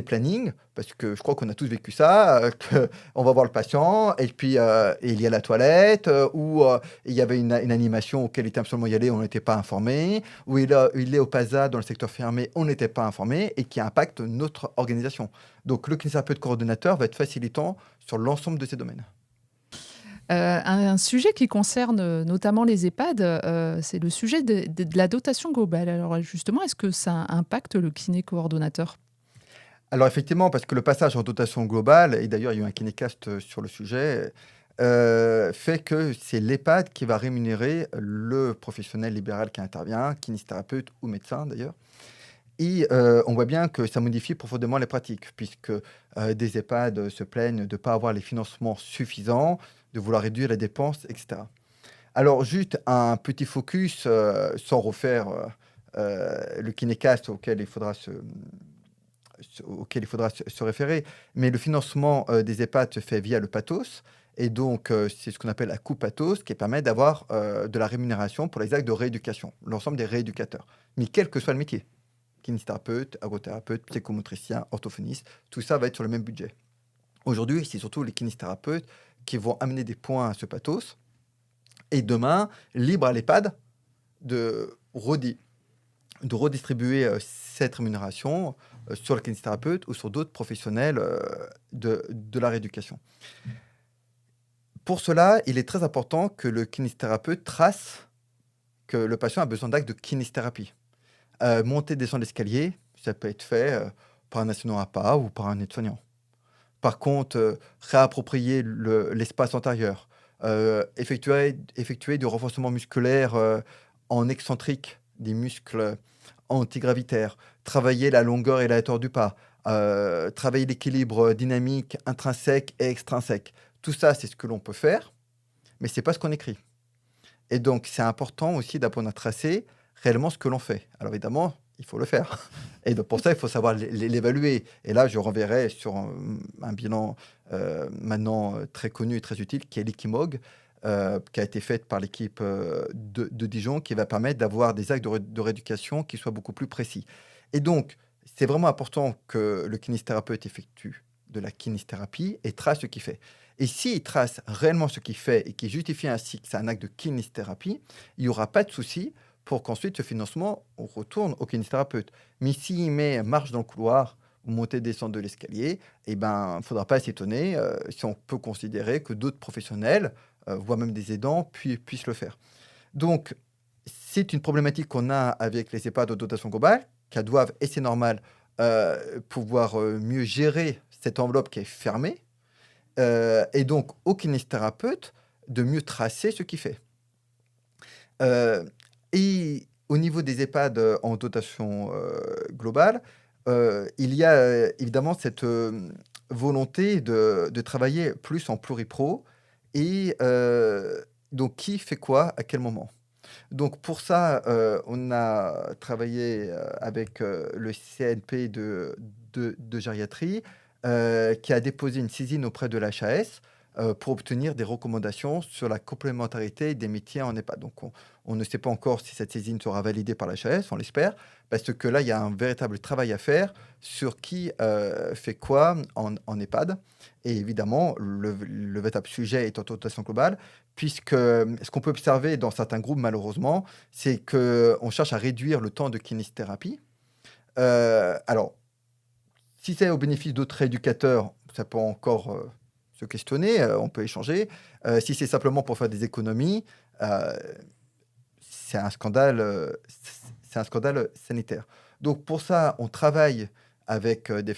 plannings, parce que je crois qu'on a tous vécu ça, qu'on va voir le patient et puis il y a la toilette, ou il y avait une animation auquel il était absolument y aller, on n'était pas informé, ou il est au PASA dans le secteur fermé, on n'était pas informé et qui impacte notre organisation. Donc le kinésithérapeute coordonnateur va être facilitant sur l'ensemble de ces domaines. Un sujet qui concerne notamment les EHPAD, c'est le sujet de la dotation globale. Alors justement, est-ce que ça impacte le kiné coordonnateur? Alors effectivement, parce que le passage en dotation globale, et d'ailleurs il y a eu un kinécast sur le sujet, fait que c'est l'EHPAD qui va rémunérer le professionnel libéral qui intervient, kinésithérapeute ou médecin d'ailleurs. Et on voit bien que ça modifie profondément les pratiques, puisque des EHPAD se plaignent de ne pas avoir les financements suffisants, de vouloir réduire les dépenses, etc. Alors juste un petit focus, sans refaire le kinécast auquel il faudra se référer. Mais le financement des EHPAD se fait via le pathos. Et donc, c'est ce qu'on appelle la coupe pathos, qui permet d'avoir de la rémunération pour les actes de rééducation, l'ensemble des rééducateurs. Mais quel que soit le métier, kinésithérapeute, ergothérapeute, psychomotricien, orthophoniste, tout ça va être sur le même budget. Aujourd'hui, c'est surtout les kinésithérapeutes qui vont amener des points à ce pathos. Et demain, libre à l'EHPAD de redistribuer cette rémunération sur le kinésithérapeute ou sur d'autres professionnels de la rééducation. Pour cela, il est très important que le kinésithérapeute trace que le patient a besoin d'actes de kinésithérapie. Monter, descendre l'escalier, ça peut être fait par un assistant à pas ou par un aide-soignant. Par contre, réapproprier l'espace antérieur, effectuer du renforcement musculaire en excentrique des muscles antigravitaires, travailler la longueur et la hauteur du pas, travailler l'équilibre dynamique, intrinsèque et extrinsèque. Tout ça, c'est ce que l'on peut faire, mais ce n'est pas ce qu'on écrit. Et donc, c'est important aussi d'apprendre à tracer réellement ce que l'on fait. Alors évidemment, il faut le faire. Et donc, pour ça, il faut savoir l'évaluer. Et là, je renverrai sur un bilan maintenant très connu et très utile, qui est l'Ikimog, qui a été fait par l'équipe de Dijon, qui va permettre d'avoir des actes de rééducation qui soient beaucoup plus précis. Et donc, c'est vraiment important que le kinésithérapeute effectue de la kinésithérapie et trace ce qu'il fait. Et s'il trace réellement ce qu'il fait et qu'il justifie ainsi que c'est un acte de kinésithérapie, il n'y aura pas de souci pour qu'ensuite ce financement retourne au kinésithérapeute. Mais s'il met marche dans le couloir ou monter descendre de l'escalier, il ne faudra pas s'étonner si on peut considérer que d'autres professionnels, voire même des aidants, puissent le faire. Donc, c'est une problématique qu'on a avec les EHPAD de dotation globale, qui doivent, et c'est normal, pouvoir mieux gérer cette enveloppe qui est fermée, et donc au kinésithérapeute de mieux tracer ce qu'il fait. Et au niveau des EHPAD en dotation globale, il y a évidemment cette volonté de travailler plus en pluripro et donc qui fait quoi à quel moment. Donc pour ça, on a travaillé avec le CNP de gériatrie qui a déposé une saisine auprès de l'HAS pour obtenir des recommandations sur la complémentarité des métiers en EHPAD. Donc on ne sait pas encore si cette saisine sera validée par l'HAS, on l'espère, parce que là, il y a un véritable travail à faire sur qui fait quoi en EHPAD. Et évidemment, le véritable sujet est en dotation globale, puisque ce qu'on peut observer dans certains groupes, malheureusement, c'est qu'on cherche à réduire le temps de kinésithérapie. Alors, si c'est au bénéfice d'autres éducateurs, ça peut encore se questionner, on peut échanger. Si c'est simplement pour faire des économies, c'est un scandale sanitaire. Donc pour ça, on travaille avec des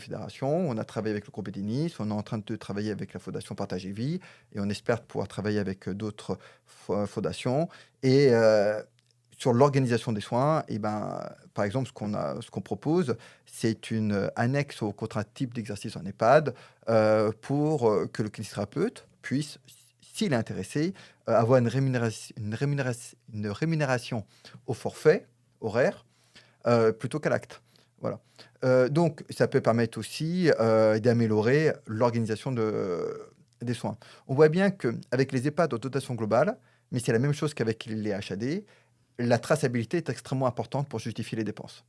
fédérations, on a travaillé avec le groupe Edinis, on est en train de travailler avec la Fondation Partage et Vie, et on espère pouvoir travailler avec d'autres fondations. Et sur l'organisation des soins, par exemple, ce qu'on propose, c'est une annexe au contrat type d'exercice en EHPAD pour que le kinésithérapeute puisse, s'il est intéressé, avoir une rémunération au forfait horaire plutôt qu'à l'acte. Voilà. Donc, ça peut permettre aussi d'améliorer l'organisation des soins. On voit bien qu'avec les EHPAD en dotation globale, mais c'est la même chose qu'avec les HAD, la traçabilité est extrêmement importante pour justifier les dépenses.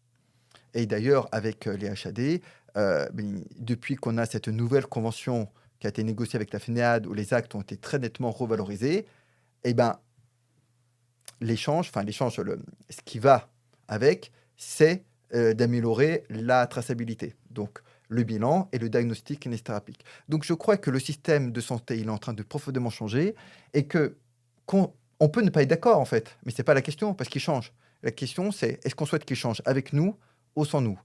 Et d'ailleurs, avec les HAD, depuis qu'on a cette nouvelle convention qui a été négociée avec la FNEAD, où les actes ont été très nettement revalorisés, ce qui va avec, c'est d'améliorer la traçabilité. Donc, le bilan et le diagnostic kinésithérapique. Donc, je crois que le système de santé, il est en train de profondément changer et on peut ne pas être d'accord, en fait, mais ce n'est pas la question, parce qu'il change. La question, c'est est-ce qu'on souhaite qu'il change avec nous ou sans nous?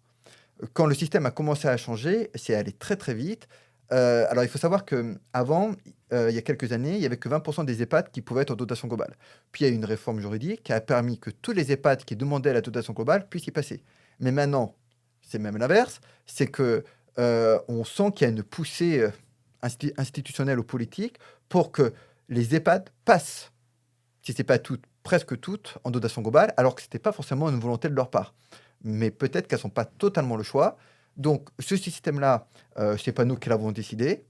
Quand le système a commencé à changer, c'est allé très, très vite. Alors, il faut savoir qu'avant, il y a quelques années, il n'y avait que 20% des EHPAD qui pouvaient être en dotation globale. Puis, il y a eu une réforme juridique qui a permis que tous les EHPAD qui demandaient la dotation globale puissent y passer. Mais maintenant, c'est même l'inverse, c'est que on sent qu'il y a une poussée institutionnelle ou politique pour que les EHPAD passent, si ce n'est pas toutes, presque toutes, en dotation globale, alors que ce n'était pas forcément une volonté de leur part. Mais peut-être qu'elles ne sont pas totalement le choix. Donc, ce système-là, ce n'est pas nous qui l'avons décidé.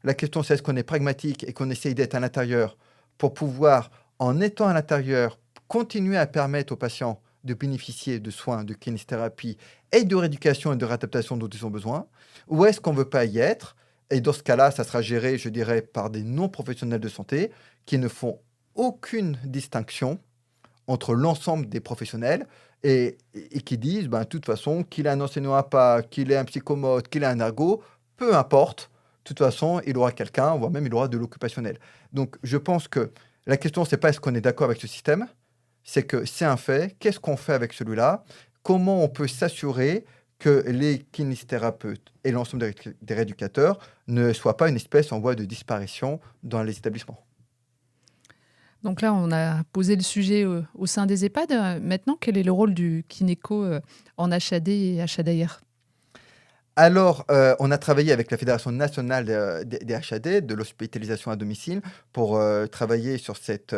La question, c'est est-ce qu'on est pragmatique et qu'on essaye d'être à l'intérieur pour pouvoir, en étant à l'intérieur, continuer à permettre aux patients de bénéficier de soins de kinésithérapie et de rééducation et de réadaptation dont ils ont besoin, ou est-ce qu'on ne veut pas y être? Et dans ce cas-là, ça sera géré, je dirais, par des non-professionnels de santé qui ne font aucune distinction entre l'ensemble des professionnels et qui disent, de toute façon, qu'il ait un enseignant à pas, qu'il ait un psychomote, qu'il ait un ergo, peu importe, de toute façon, il aura quelqu'un, voire même il aura de l'occupationnel. Donc, je pense que la question, c'est pas est-ce qu'on est d'accord avec ce système, c'est que c'est un fait, qu'est-ce qu'on fait avec celui-là, comment on peut s'assurer que les kinésithérapeutes et l'ensemble des rééducateurs ne soient pas une espèce en voie de disparition dans les établissements. Donc là, on a posé le sujet au sein des EHPAD. Maintenant, quel est le rôle du kinéco en HAD et HADR? Alors, on a travaillé avec la Fédération nationale, des HAD, de l'hospitalisation à domicile, pour, travailler sur cette,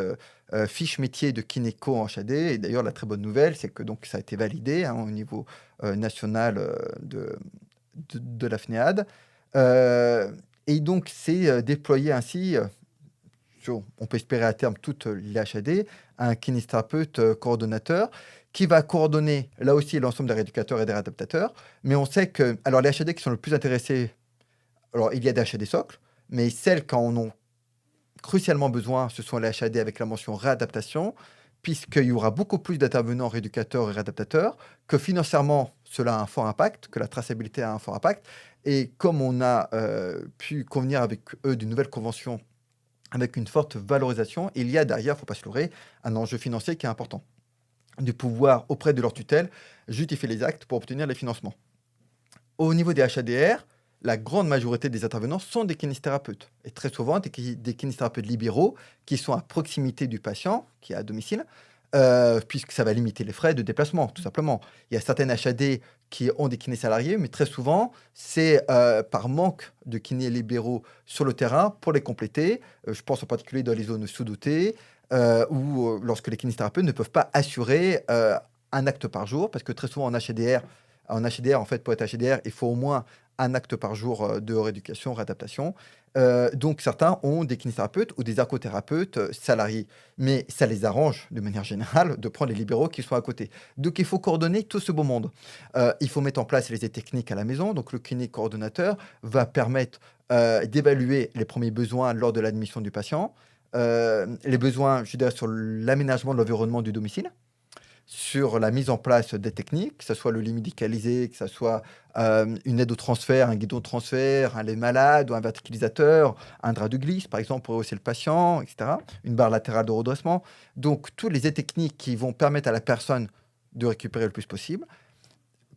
fiche métier de kinéco en HAD et d'ailleurs la très bonne nouvelle, c'est que donc ça a été validé, hein, au niveau, national, de la FNEAD, et donc c'est, déployé ainsi, on peut espérer à terme toutes les HAD, un kinésithérapeute coordonnateur qui va coordonner là aussi l'ensemble des rééducateurs et des réadaptateurs. Mais on sait que, alors les HAD qui sont le plus intéressés, alors il y a des HAD socles, mais celles qui en ont crucialement besoin, ce sont les HAD avec la mention réadaptation, puisqu'il y aura beaucoup plus d'intervenants rééducateurs et réadaptateurs, que financièrement cela a un fort impact, que la traçabilité a un fort impact. Et comme on a pu convenir avec eux d'une nouvelle convention avec une forte valorisation, il y a derrière, il ne faut pas se leurrer, un enjeu financier qui est important. De pouvoir, auprès de leur tutelle, justifier les actes pour obtenir les financements. Au niveau des HADR, la grande majorité des intervenants sont des kinésithérapeutes. Et très souvent, des kinésithérapeutes libéraux qui sont à proximité du patient, qui est à domicile, puisque ça va limiter les frais de déplacement, tout simplement. Il y a certaines HAD qui ont des kinés salariés, mais très souvent, c'est par manque de kinés libéraux sur le terrain pour les compléter. Je pense en particulier dans les zones sous-dotées, ou lorsque les kinésithérapeutes ne peuvent pas assurer un acte par jour, parce que très souvent en fait, pour être HDR, il faut au moins un acte par jour de rééducation, réadaptation. Donc certains ont des kinésithérapeutes ou des ergothérapeutes salariés, mais ça les arrange de manière générale de prendre les libéraux qui sont à côté. Donc il faut coordonner tout ce beau monde. Il faut mettre en place les aides techniques à la maison. Donc le kiné coordonnateur va permettre d'évaluer les premiers besoins lors de l'admission du patient, les besoins, je dirais, sur l'aménagement de l'environnement du domicile, sur la mise en place des techniques, que ce soit le lit médicalisé, que ce soit une aide au transfert, un guidon de transfert, un lait malade ou un verticalisateur, un drap de glisse, par exemple, pour rehausser le patient, etc. Une barre latérale de redressement. Donc, toutes les aides techniques qui vont permettre à la personne de récupérer le plus possible.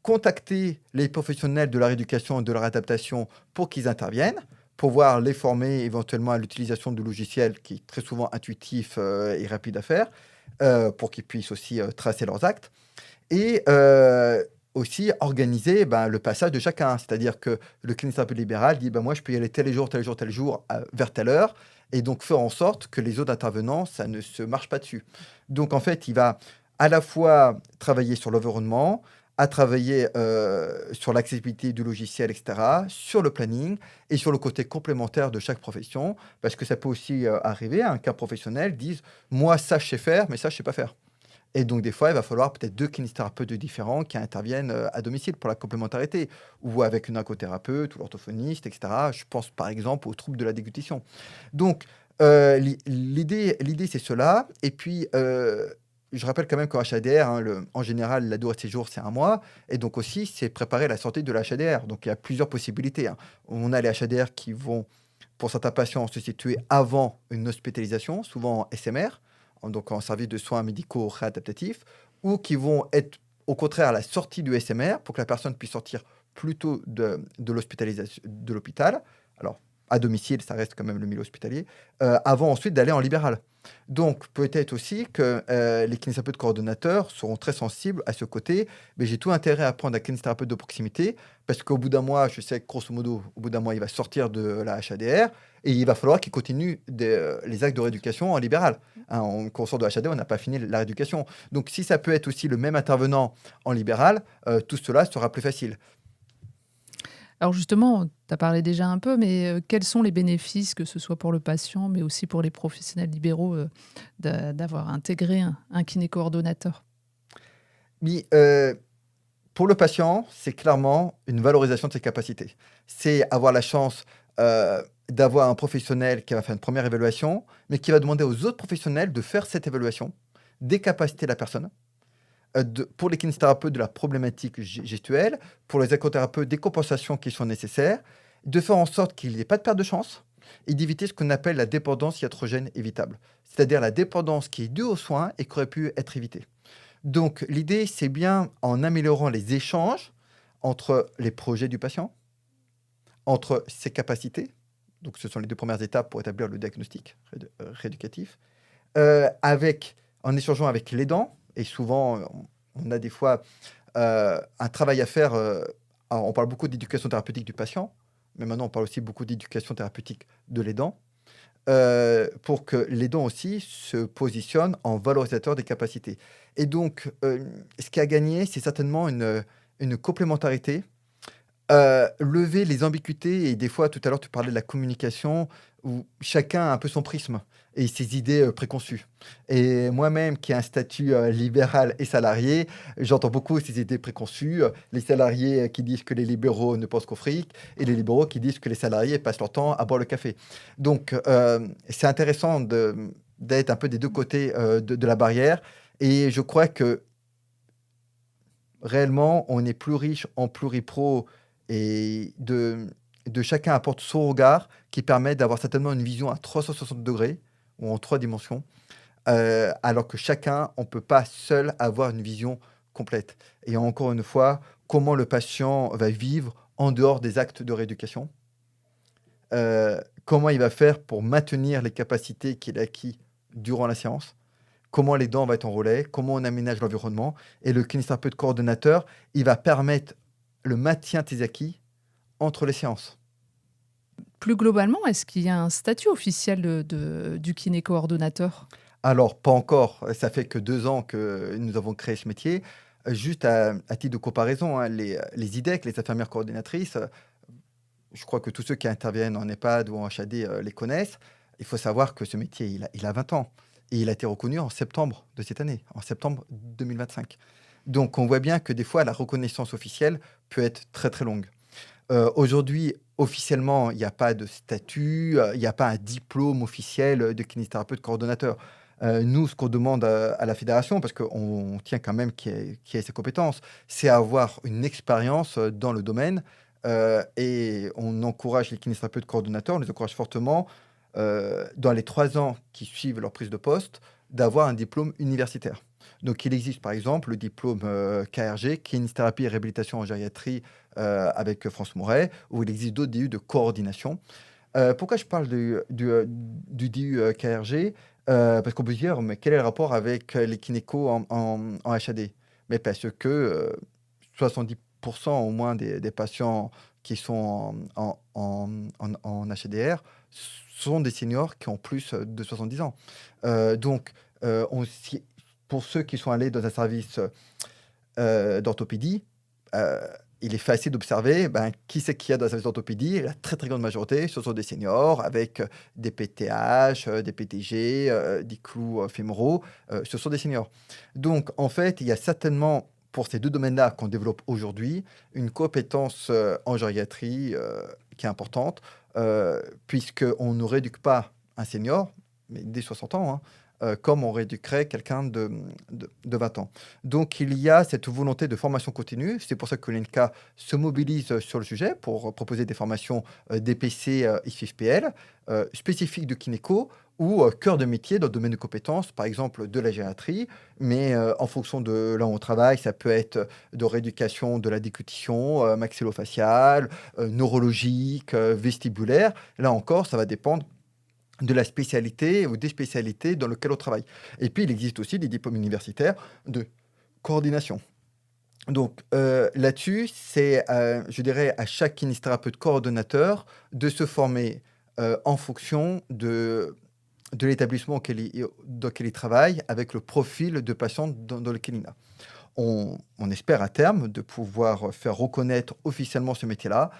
Contacter les professionnels de la rééducation et de la réadaptation pour qu'ils interviennent, pouvoir les former éventuellement à l'utilisation de logiciels qui est très souvent intuitif et rapide à faire, pour qu'ils puissent aussi tracer leurs actes. Et aussi organiser le passage de chacun. C'est-à-dire que le kinésithérapeute libéral dit moi, je peux y aller tel jour, tel jour, tel jour, vers telle heure. Et donc, faire en sorte que les autres intervenants, ça ne se marche pas dessus. Donc, en fait, il va à la fois travailler sur l'environnement, à travailler sur l'accessibilité du logiciel, etc., sur le planning et sur le côté complémentaire de chaque profession. Parce que ça peut aussi arriver, un cas professionnel dise moi, ça, je sais faire, mais ça, je ne sais pas faire. Et donc, des fois, il va falloir peut-être 2 kinésithérapeutes différents qui interviennent à domicile pour la complémentarité, ou avec une ergothérapeute ou l'orthophoniste, etc. Je pense par exemple aux troubles de la déglutition. Donc, l'idée, c'est cela. Et puis, je rappelle quand même qu'en HADR, hein, en général, la durée de séjour, c'est 1 mois. Et donc aussi, c'est préparer la sortie de l'HADR. Donc, il y a plusieurs possibilités, hein. On a les HADR qui vont, pour certains patients, se situer avant une hospitalisation, souvent en SMR, donc en service de soins médicaux réadaptatifs, ou qui vont être au contraire à la sortie du SMR pour que la personne puisse sortir plus tôt de l'hospitalisation, de l'hôpital. Alors, à domicile, ça reste quand même le milieu hospitalier, avant ensuite d'aller en libéral. Donc, peut-être aussi que les kinésithérapeutes coordonnateurs seront très sensibles à ce côté. Mais j'ai tout intérêt à prendre un kinésithérapeute de proximité parce qu'au bout d'un mois, je sais que grosso modo, au bout d'un mois, il va sortir de la HADR et il va falloir qu'il continue les actes de rééducation en libéral. Hein, quand on sort de HAD, on n'a pas fini la rééducation. Donc, si ça peut être aussi le même intervenant en libéral, tout cela sera plus facile. Alors justement, tu as parlé déjà un peu, mais quels sont les bénéfices, que ce soit pour le patient, mais aussi pour les professionnels libéraux, d'avoir intégré un kiné coordonnateur? Mais pour le patient, c'est clairement une valorisation de ses capacités. C'est avoir la chance d'avoir un professionnel qui va faire une première évaluation, mais qui va demander aux autres professionnels de faire cette évaluation des capacités de la personne. Pour les kinésithérapeutes, de la problématique gestuelle, pour les écothérapeutes, des compensations qui sont nécessaires, de faire en sorte qu'il n'y ait pas de perte de chance et d'éviter ce qu'on appelle la dépendance iatrogène évitable, c'est-à-dire la dépendance qui est due aux soins et qui aurait pu être évitée. Donc, l'idée, c'est bien en améliorant les échanges entre les projets du patient, entre ses capacités, donc ce sont les 2 premières étapes pour établir le diagnostic rééducatif, en échangeant avec l'aidant et souvent, on a des fois, un travail à faire, Alors, on parle beaucoup d'éducation thérapeutique du patient, mais maintenant on parle aussi beaucoup d'éducation thérapeutique de l'aidant, pour que l'aidant aussi se positionne en valorisateur des capacités. Et donc, ce qui a gagné, c'est certainement une complémentarité. Lever les ambiguïtés et des fois, tout à l'heure, tu parlais de la communication où chacun a un peu son prisme et ses idées, préconçues. Et moi-même qui ai un statut, libéral et salarié, j'entends beaucoup ces idées préconçues, les salariés, qui disent que les libéraux ne pensent qu'au fric et les libéraux qui disent que les salariés passent leur temps à boire le café. Donc, c'est intéressant d'être un peu des 2 côtés, de la barrière et je crois que réellement, on est plus riche en pluripro et de chacun apporte son regard qui permet d'avoir certainement une vision à 360 degrés ou en 3 dimensions, alors que chacun, on ne peut pas seul avoir une vision complète et encore une fois, comment le patient va vivre en dehors des actes de rééducation, comment il va faire pour maintenir les capacités qu'il a acquis durant la séance. Comment les dents vont être en relais, comment on aménage l'environnement et le kinésithérapeute coordonnateur, il va permettre le maintien de ses acquis entre les séances. Plus globalement, est-ce qu'il y a un statut officiel du kiné coordonnateur? Alors pas encore, ça fait que 2 ans que nous avons créé ce métier. Juste à titre de comparaison, hein, les IDEC, les infirmières coordinatrices, je crois que tous ceux qui interviennent en EHPAD ou en HAD, les connaissent. Il faut savoir que ce métier, il a 20 ans et il a été reconnu en septembre de cette année, en septembre 2025. Donc on voit bien que des fois la reconnaissance officielle peut être très, très longue. Aujourd'hui, officiellement, il n'y a pas de statut, il n'y a pas un diplôme officiel, de kinésithérapeute coordonnateur. Nous, ce qu'on demande, à la fédération, parce qu'on tient quand même qu'il y ait ces compétences, c'est avoir une expérience, dans le domaine, et on encourage les kinésithérapeutes coordonnateurs, on les encourage fortement, dans les 3 ans qui suivent leur prise de poste, d'avoir un diplôme universitaire. Donc il existe par exemple le diplôme, KRG, kinésithérapie et réhabilitation en gériatrie, avec France Mouret, où il existe d'autres DU de coordination. Pourquoi je parle du DU, KRG? Parce qu'on peut se dire: «Mais quel est le rapport avec, les kinécos en HAD?» Mais parce que, 70 au moins des patients qui sont en HDR sont des seniors qui ont plus, de 70 ans. Donc, on s'y pour ceux qui sont allés dans un service, d'orthopédie, heu, il est facile d'observer, ben, qui c'est qu'il y a dans un service d'orthopédie? La très, très grande majorité, ce sont des seniors avec, des PTH, des PTG, des clous, fémoraux, ce sont des seniors. Donc en fait, il y a certainement, pour ces 2 domaines-là qu'on développe aujourd'hui, une compétence, en gériatrie, qui est importante, puisqu'on ne rééduque pas un senior, mais dès 60 ans, hein, comme on rééduquerait quelqu'un de 20 ans. Donc il y a cette volonté de formation continue. C'est pour ça que l'INCA se mobilise sur le sujet pour proposer des formations, DPC, IFIFPL, spécifiques de kinéco ou, cœur de métier dans le domaine de compétences, par exemple de la gériatrie. Mais, en fonction de là où on travaille, ça peut être de rééducation de la déglutition, maxillofaciale, neurologique, vestibulaire. Là encore, ça va dépendre de la spécialité ou des spécialités dans lesquelles on travaille. Et puis, il existe aussi des diplômes universitaires de coordination. Donc, là-dessus, c'est, je dirais, à chaque kinésithérapeute coordonnateur de se former, en fonction de l'établissement dans lequel il travaille, avec le profil de patient dans lequel il a. On espère à terme de pouvoir faire reconnaître officiellement ce métier-là,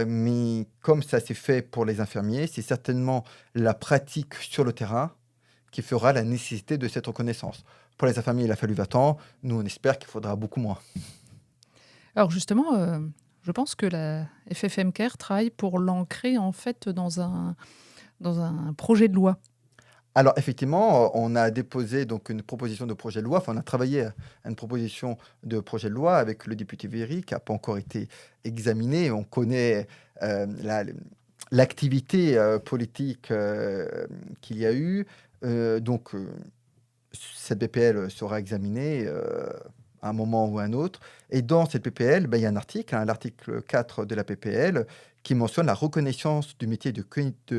mais comme ça s'est fait pour les infirmiers, c'est certainement la pratique sur le terrain qui fera la nécessité de cette reconnaissance. Pour les infirmiers, il a fallu 20 ans. Nous, on espère qu'il faudra beaucoup moins. Alors justement, je pense que la FFM Care travaille pour l'ancrer en fait dans un projet de loi. Alors effectivement, on a déposé donc une proposition de projet de loi, enfin on a travaillé à une proposition de projet de loi avec le député Véry qui n'a pas encore été examiné. On connaît, l'activité, politique, qu'il y a eu, donc cette PPL sera examinée, à un moment ou à un autre et dans cette PPL, il y a un article, hein, l'article 4 de la PPL qui mentionne la reconnaissance du métier de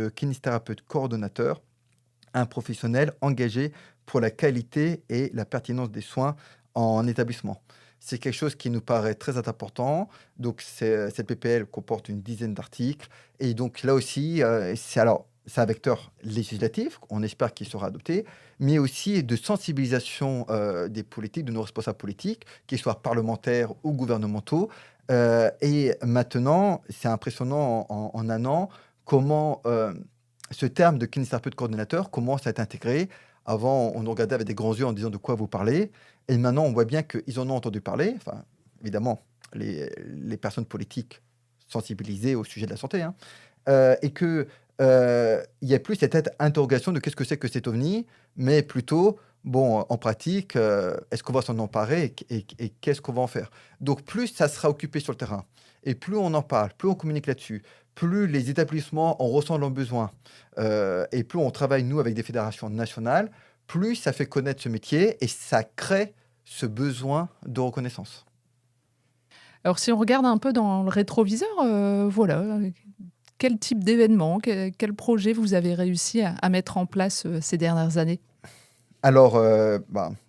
kinésithérapeute coordonnateur, un professionnel engagé pour la qualité et la pertinence des soins en établissement. c'est quelque chose qui nous paraît très important. Donc, cette PPL comporte une dizaine d'articles. Et donc, là aussi, c'est un vecteur législatif, on espère qu'il sera adopté, mais aussi de sensibilisation des politiques, de nos responsables politiques, qu'ils soient parlementaires ou gouvernementaux. Et maintenant, c'est impressionnant en un an comment ce terme de kinésithérapeute coordinateur commence à être intégré. Avant, on nous regardait avec des grands yeux en disant de quoi vous parlez. Et maintenant, on voit bien qu'ils en ont entendu parler. Enfin, évidemment, les personnes politiques sensibilisées au sujet de la santé, hein. Et que il y a plus cette interrogation de qu'est-ce que c'est que cet ovni, mais plutôt, bon, en pratique, est-ce qu'on va s'en emparer et qu'est-ce qu'on va en faire? Donc plus ça sera occupé sur le terrain et plus on en parle, plus on communique là-dessus, plus les établissements en ressentent leurs besoins, et plus on travaille, nous, avec des fédérations nationales, plus ça fait connaître ce métier et ça crée ce besoin de reconnaissance. Alors si on regarde un peu dans le rétroviseur, voilà, quel type d'événement, quel projet vous avez réussi à mettre en place, ces dernières années? Alors,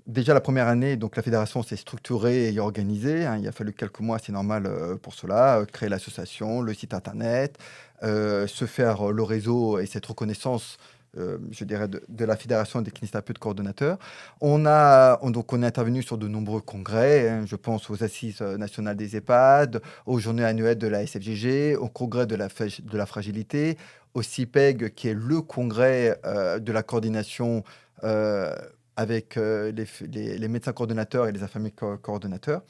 déjà la première année, donc la fédération s'est structurée et organisée, hein. Il a fallu quelques mois, c'est normal, pour cela, créer l'association, le site internet, se faire, le réseau et cette reconnaissance, je dirais de la fédération des kinésithérapeutes coordonnateurs. On est intervenu sur de nombreux congrès, hein. Je pense aux Assises, nationales des EHPAD, aux journées annuelles de la SFJG, au congrès de la fragilité, au CIPEG qui est le congrès, de la coordination, heu, avec, les médecins coordonnateurs et les infirmiers coordonnateurs.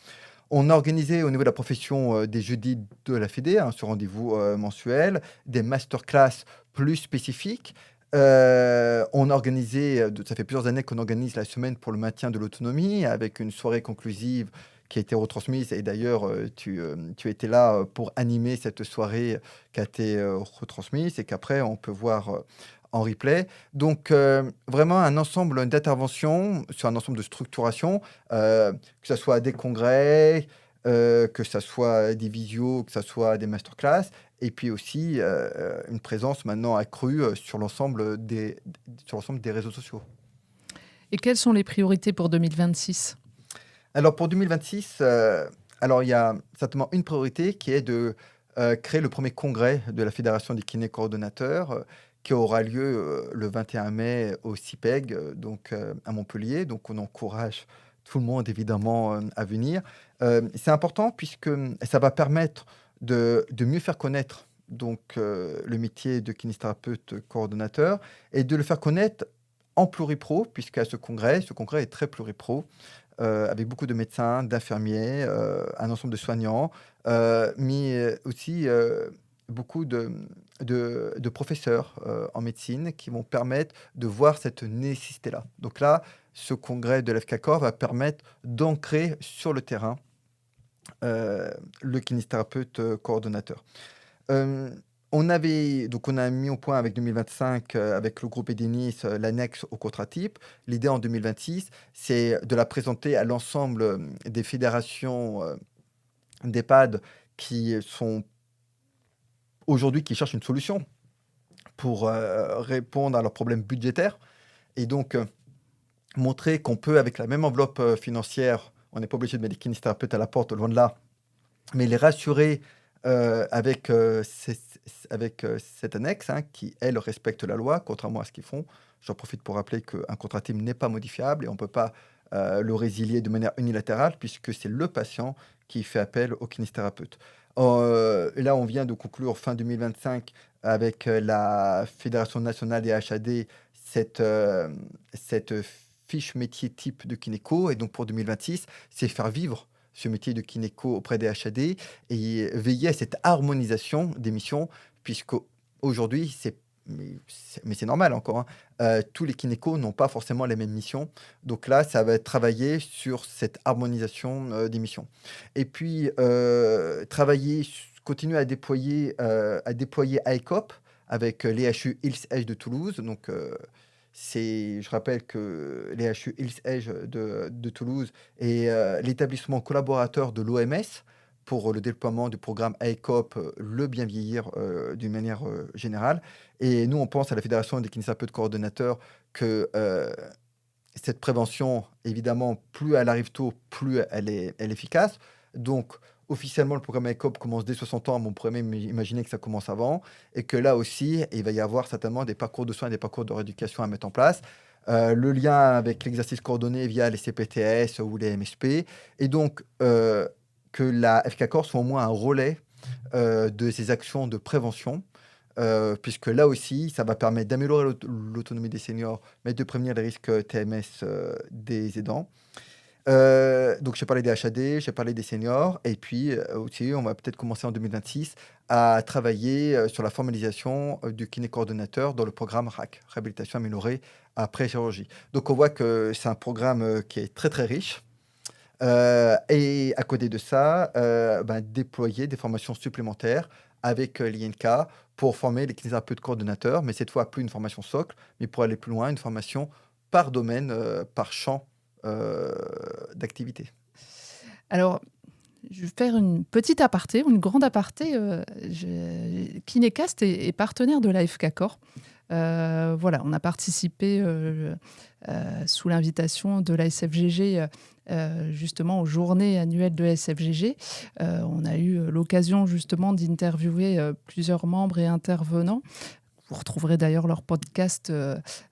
On a organisé au niveau de la profession, des jeudis de la fédé, hein, ce rendez-vous, mensuel, des masterclass plus spécifiques. On a organisé, ça fait plusieurs années qu'on organise la semaine pour le maintien de l'autonomie avec une soirée conclusive qui a été retransmise et d'ailleurs, tu étais là, pour animer cette soirée qui a été, retransmise et qu'après on peut voir, en replay. Donc, vraiment un ensemble d'interventions sur un ensemble de structurations, que ça soit des congrès, que ça soit des visios, que ça soit des masterclass et puis aussi, une présence maintenant accrue, sur l'ensemble des réseaux sociaux. Et quelles sont les priorités pour 2026? Alors pour 2026, alors il y a certainement une priorité qui est de, créer le premier congrès de la Fédération des kinés coordonnateurs, qui aura lieu, le 21 mai au CIPEG, donc à Montpellier. Donc on encourage tout le monde évidemment, à venir. C'est important puisque, ça va permettre de mieux faire connaître donc, le métier de kinésithérapeute coordonnateur et de le faire connaître en pluripro puisqu'à ce congrès est très pluripro, avec beaucoup de médecins, d'infirmiers, un ensemble de soignants, mais aussi, beaucoup de professeurs, en médecine qui vont permettre de voir cette nécessité-là. Donc là, ce congrès de l'FK-Corps va permettre d'ancrer sur le terrain, le kinésithérapeute, coordonnateur. On a mis au point avec 2025, avec le groupe Edenis, l'annexe au contrat type. L'idée en 2026, c'est de la présenter à l'ensemble, des fédérations, d'EHPAD qui sont aujourd'hui qui cherchent une solution pour, répondre à leurs problèmes budgétaires et donc, montrer qu'on peut avec la même enveloppe, financière, on n'est pas obligé de mettre des kinésithérapeutes à la porte, loin de là, mais les rassurer, avec, cette annexe, hein, qui, elle, respecte la loi, contrairement à ce qu'ils font. J'en profite pour rappeler qu'un contrat team n'est pas modifiable et on ne peut pas, le résilier de manière unilatérale puisque c'est le patient qui fait appel au kinésithérapeute. Là, on vient de conclure fin 2025 avec, la Fédération nationale des HAD cette fiche métier type de kinéco et donc pour 2026, c'est faire vivre ce métier de kinéco auprès des HAD et veiller à cette harmonisation des missions puisqu'aujourd'hui, c'est normal encore, hein, tous les kinécos n'ont pas forcément les mêmes missions. Donc là, ça va être travailler sur cette harmonisation, des missions. Et puis, continuer à déployer ICOP avec, l'EHU Ilse-Edge de Toulouse. Donc, je rappelle que l'EHU Ilse-Edge de Toulouse est, l'établissement collaborateur de l'OMS pour le déploiement du programme ICOP, le bien vieillir, d'une manière, générale. Et nous, on pense à la Fédération des kinésithérapeutes coordonnateurs que, cette prévention, évidemment, plus elle arrive tôt, plus elle est efficace. Donc, officiellement, le programme ECOP commence dès 60 ans, mais on pourrait même imaginer que ça commence avant, et que là aussi, il va y avoir certainement des parcours de soins et des parcours de rééducation à mettre en place. Le lien avec l'exercice coordonné via les CPTS ou les MSP, et donc que la FK-Corps soit au moins un relais de ces actions de prévention, puisque là aussi, ça va permettre d'améliorer l'autonomie des seniors, mais de prévenir les risques TMS des aidants. Donc j'ai parlé des HAD, j'ai parlé des seniors, et puis aussi, on va peut-être commencer en 2026 à travailler sur la formalisation du kiné coordonnateur dans le programme RAC, réhabilitation améliorée après chirurgie. Donc on voit que c'est un programme qui est très très riche. Et à côté de ça, déployer des formations supplémentaires avec l'INK pour former les kinésithérapeutes coordonnateurs, mais cette fois plus une formation socle, mais pour aller plus loin, une formation par domaine, par champ euh, d'activité. Alors, je vais faire une petite aparté, ou une grande aparté. Kinécast est partenaire de la FK-Corps. Voilà, on a participé sous l'invitation de la SFGG justement aux journées annuelles de la SFGG. On a eu l'occasion justement d'interviewer plusieurs membres et intervenants. Vous retrouverez d'ailleurs leur podcast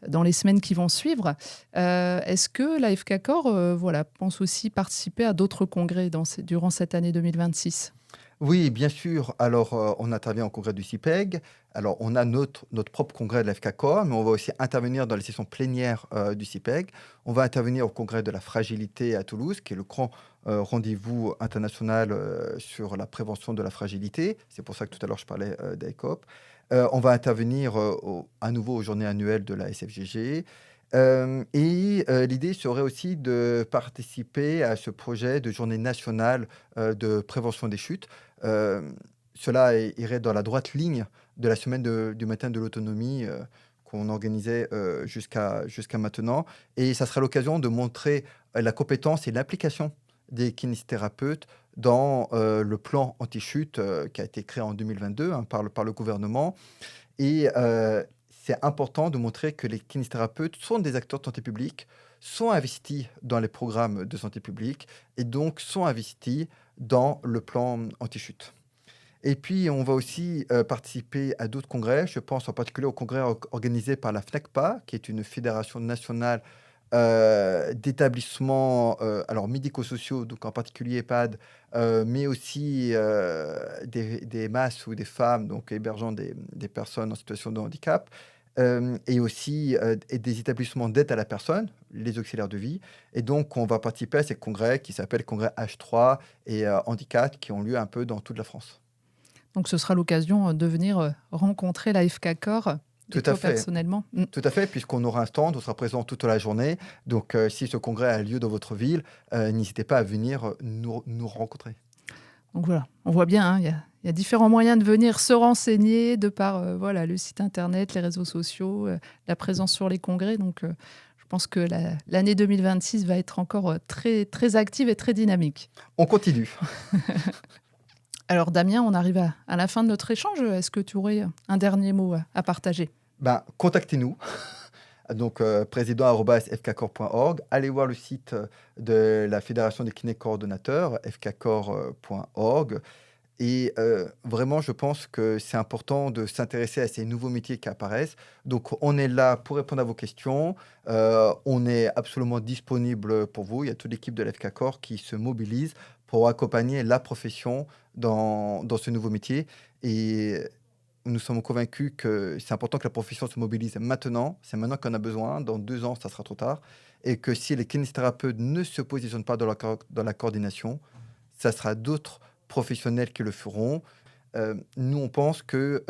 dans les semaines qui vont suivre. Est-ce que la FK-Corps pense aussi participer à d'autres congrès durant cette année 2026? Oui, bien sûr. Alors, on intervient au congrès du CIPEG. Alors, on a notre propre congrès de la FK-Corps, mais on va aussi intervenir dans les sessions plénières du CIPEG. On va intervenir au congrès de la fragilité à Toulouse, qui est le grand rendez-vous international sur la prévention de la fragilité. C'est pour ça que tout à l'heure, je parlais d'AECOP. On va intervenir à nouveau aux journées annuelles de la SFGG. L'idée serait aussi de participer à ce projet de journée nationale de prévention des chutes. Euh, Cela irait dans la droite ligne de la semaine du matin de l'autonomie qu'on organisait jusqu'à maintenant. Et ça sera l'occasion de montrer la compétence et l'application des kinésithérapeutes dans le plan anti-chute qui a été créé en 2022 par le gouvernement. Et c'est important de montrer que les kinésithérapeutes sont des acteurs de santé publique, sont investis dans les programmes de santé publique et donc sont investis dans le plan anti-chute. Et puis, on va aussi participer à d'autres congrès. Je pense en particulier au congrès organisé par la FNACPA, qui est une fédération nationale d'établissements alors médico-sociaux, donc en particulier EHPAD, mais aussi des masses ou des femmes, donc hébergeant des personnes en situation de handicap, et aussi et des établissements d'aide à la personne, les auxiliaires de vie. Et donc, on va participer à ces congrès qui s'appellent congrès H3 et Handicap, qui ont lieu un peu dans toute la France. Donc ce sera l'occasion de venir rencontrer la FK-Corps et Tout à toi fait. personnellement. Tout à fait, puisqu'on aura un stand, on sera présent toute la journée. Donc, si ce congrès a lieu dans votre ville, n'hésitez pas à venir nous rencontrer. Donc voilà, on voit bien, hein, il y a différents moyens de venir se renseigner de par le site internet, les réseaux sociaux, la présence sur les congrès. Donc je pense que l'année 2026 va être encore très, très active et très dynamique. On continue. Alors Damien, on arrive à la fin de notre échange. Est-ce que tu aurais un dernier mot à partager? Contactez-nous. Donc, président@fkcorps.org. Allez voir le site de la Fédération des kinés coordonnateurs, fkcorps.org. Et vraiment, je pense que c'est important de s'intéresser à ces nouveaux métiers qui apparaissent. Donc, on est là pour répondre à vos questions. On est absolument disponible pour vous. Il y a toute l'équipe de l'FK-Corps qui se mobilise pour accompagner la profession dans ce nouveau métier. Et nous sommes convaincus que c'est important que la profession se mobilise maintenant. C'est maintenant qu'on a besoin. Dans 2 ans, ça sera trop tard. Et que si les kinésithérapeutes ne se positionnent pas dans la coordination, ça sera d'autres professionnels qui le feront. Nous, on pense que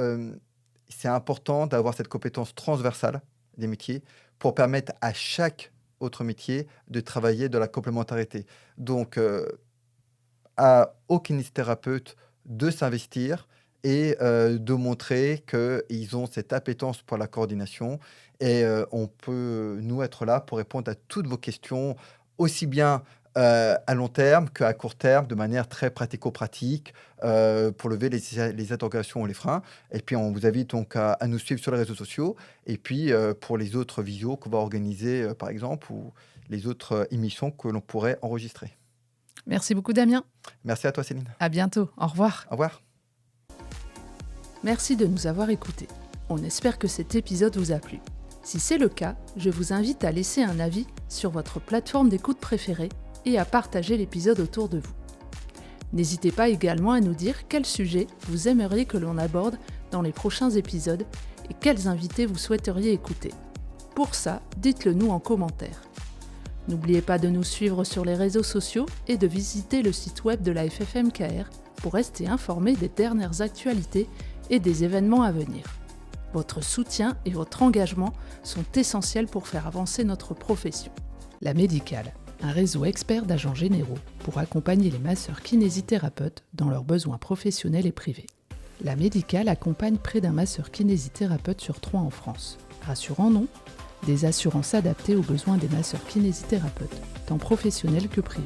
c'est important d'avoir cette compétence transversale des métiers pour permettre à chaque autre métier de travailler de la complémentarité. Donc, aux kinésithérapeutes de s'investir et de montrer qu'ils ont cette appétence pour la coordination. Et on peut, nous, être là pour répondre à toutes vos questions, aussi bien à long terme qu'à court terme, de manière très pratico-pratique, pour lever les interrogations ou les freins. Et puis, on vous invite donc à nous suivre sur les réseaux sociaux. Et puis, pour les autres visios qu'on va organiser, par exemple, ou les autres émissions que l'on pourrait enregistrer. Merci beaucoup Damien. Merci à toi, Céline. À bientôt. Au revoir. Au revoir. Merci de nous avoir écoutés. On espère que cet épisode vous a plu. Si c'est le cas, je vous invite à laisser un avis sur votre plateforme d'écoute préférée et à partager l'épisode autour de vous. N'hésitez pas également à nous dire quel sujet vous aimeriez que l'on aborde dans les prochains épisodes et quels invités vous souhaiteriez écouter. Pour ça, dites-le nous en commentaire. N'oubliez pas de nous suivre sur les réseaux sociaux et de visiter le site web de la FFMKR pour rester informé des dernières actualités et des événements à venir. Votre soutien et votre engagement sont essentiels pour faire avancer notre profession. La Médicale, un réseau expert d'agents généraux pour accompagner les masseurs kinésithérapeutes dans leurs besoins professionnels et privés. La Médicale accompagne près d'un masseur kinésithérapeute sur 3 en France. Rassurant non, des assurances adaptées aux besoins des masseurs kinésithérapeutes, tant professionnels que privés.